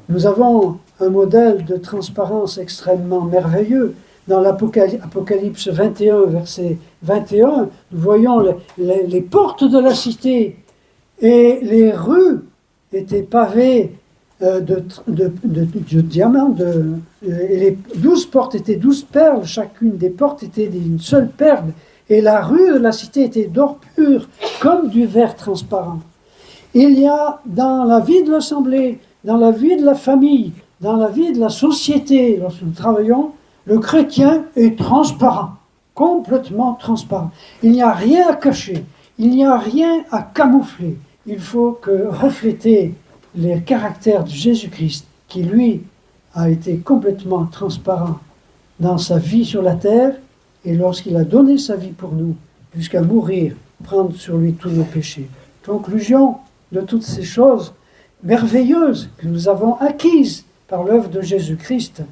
Nous avons un modèle de transparence extrêmement merveilleux. Dans l'Apocalypse 21, verset 21, nous voyons les portes de la cité et les rues étaient pavées de diamants. Et les 12 portes étaient 12 perles, chacune des portes était une seule perle. Et la rue de la cité était d'or pur, comme du verre transparent. Il y a dans la vie de l'Assemblée, dans la vie de la famille, dans la vie de la société, lorsque nous travaillons, le chrétien est transparent, complètement transparent. Il n'y a rien à cacher, il n'y a rien à camoufler. Il faut que refléter les caractères de Jésus-Christ, qui lui a été complètement transparent dans sa vie sur la terre, et lorsqu'il a donné sa vie pour nous, jusqu'à mourir, prendre sur lui tous nos péchés. Conclusion de toutes ces choses merveilleuses que nous avons acquises par l'œuvre de Jésus-Christ.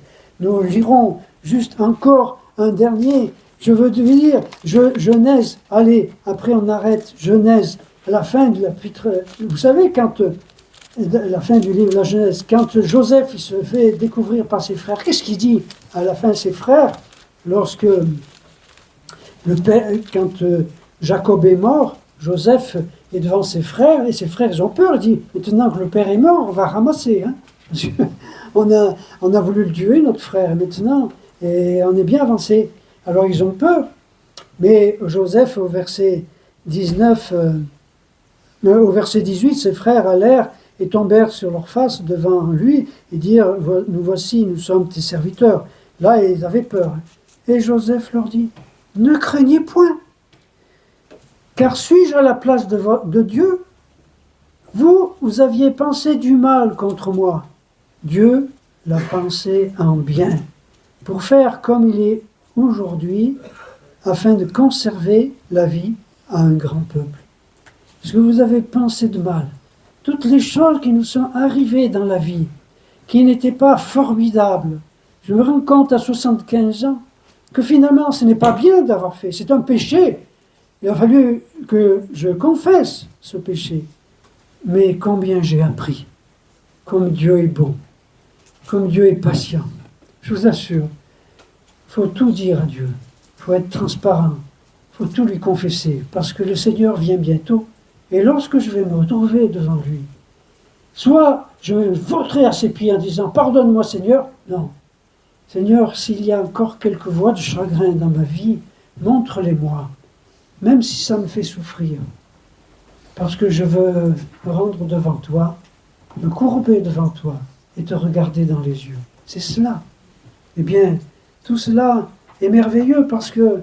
Nous lirons juste encore un dernier. Je veux dire, Genèse, allez, après on arrête, Genèse, à la fin de l'épître. Vous savez, quand, la fin du livre de la Genèse, quand Joseph il se fait découvrir par ses frères, qu'est-ce qu'il dit à la fin ses frères, lorsque quand Jacob est mort, Joseph est devant ses frères, et ses frères ils ont peur. Il dit, maintenant que le père est mort, on va ramasser. Hein, parce que on a voulu le tuer, notre frère, maintenant, et on est bien avancé. Alors ils ont peur. Mais Joseph, au verset 19, au verset 18, ses frères allèrent et tombèrent sur leur face devant lui et dirent, nous voici, nous sommes tes serviteurs. Là, ils avaient peur. Et Joseph leur dit, ne craignez point, car suis-je à la place de Dieu? Vous aviez pensé du mal contre moi. Dieu l'a pensé en bien, pour faire comme il est aujourd'hui, afin de conserver la vie à un grand peuple. Ce que vous avez pensé de mal, toutes les choses qui nous sont arrivées dans la vie, qui n'étaient pas formidables, je me rends compte à 75 ans que finalement ce n'est pas bien d'avoir fait, c'est un péché. Il a fallu que je confesse ce péché. Mais combien j'ai appris, comme Dieu est bon, comme Dieu est patient. Je vous assure, il faut tout dire à Dieu, il faut être transparent, il faut tout lui confesser, parce que le Seigneur vient bientôt. Et lorsque je vais me retrouver devant lui, soit je me vautrerai à ses pieds en disant « Pardonne-moi Seigneur », non. Seigneur, s'il y a encore quelques voies de chagrin dans ma vie, montre-les-moi, même si ça me fait souffrir. Parce que je veux me rendre devant toi, me courber devant toi et te regarder dans les yeux. C'est cela. Eh bien, tout cela est merveilleux parce que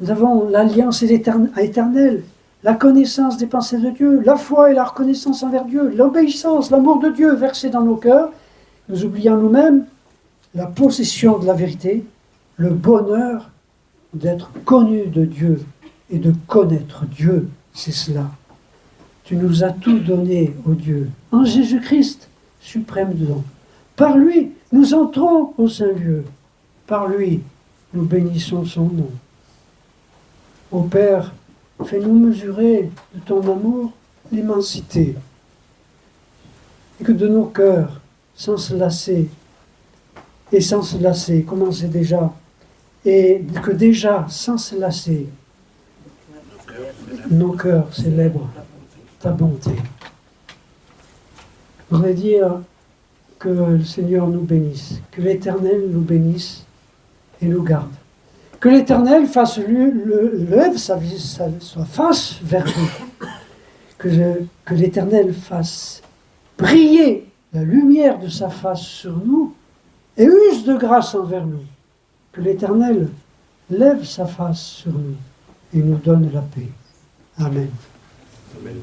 nous avons l'alliance éternelle, la connaissance des pensées de Dieu, la foi et la reconnaissance envers Dieu, l'obéissance, l'amour de Dieu versé dans nos cœurs. Nous oublions nous-mêmes la possession de la vérité, le bonheur d'être connu de Dieu et de connaître Dieu, c'est cela. Tu nous as tout donné, ô Dieu, en Jésus-Christ, suprême don. Par lui, nous entrons au Saint-Lieu. Par lui, nous bénissons son nom. Ô Père, fais-nous mesurer de ton amour l'immensité, et que de nos cœurs, sans se lasser, et sans se lasser. Commencez déjà. Et que déjà, sans se lasser, nos cœurs célèbrent ta bonté. Je voudrais dire que le Seigneur nous bénisse, que l'Éternel nous bénisse et nous garde. Que l'Éternel lève sa face vers nous. Que l'Éternel fasse briller la lumière de sa face sur nous et use de grâce envers nous. Que l'Éternel lève sa face sur nous et nous donne la paix. Amen. Amen.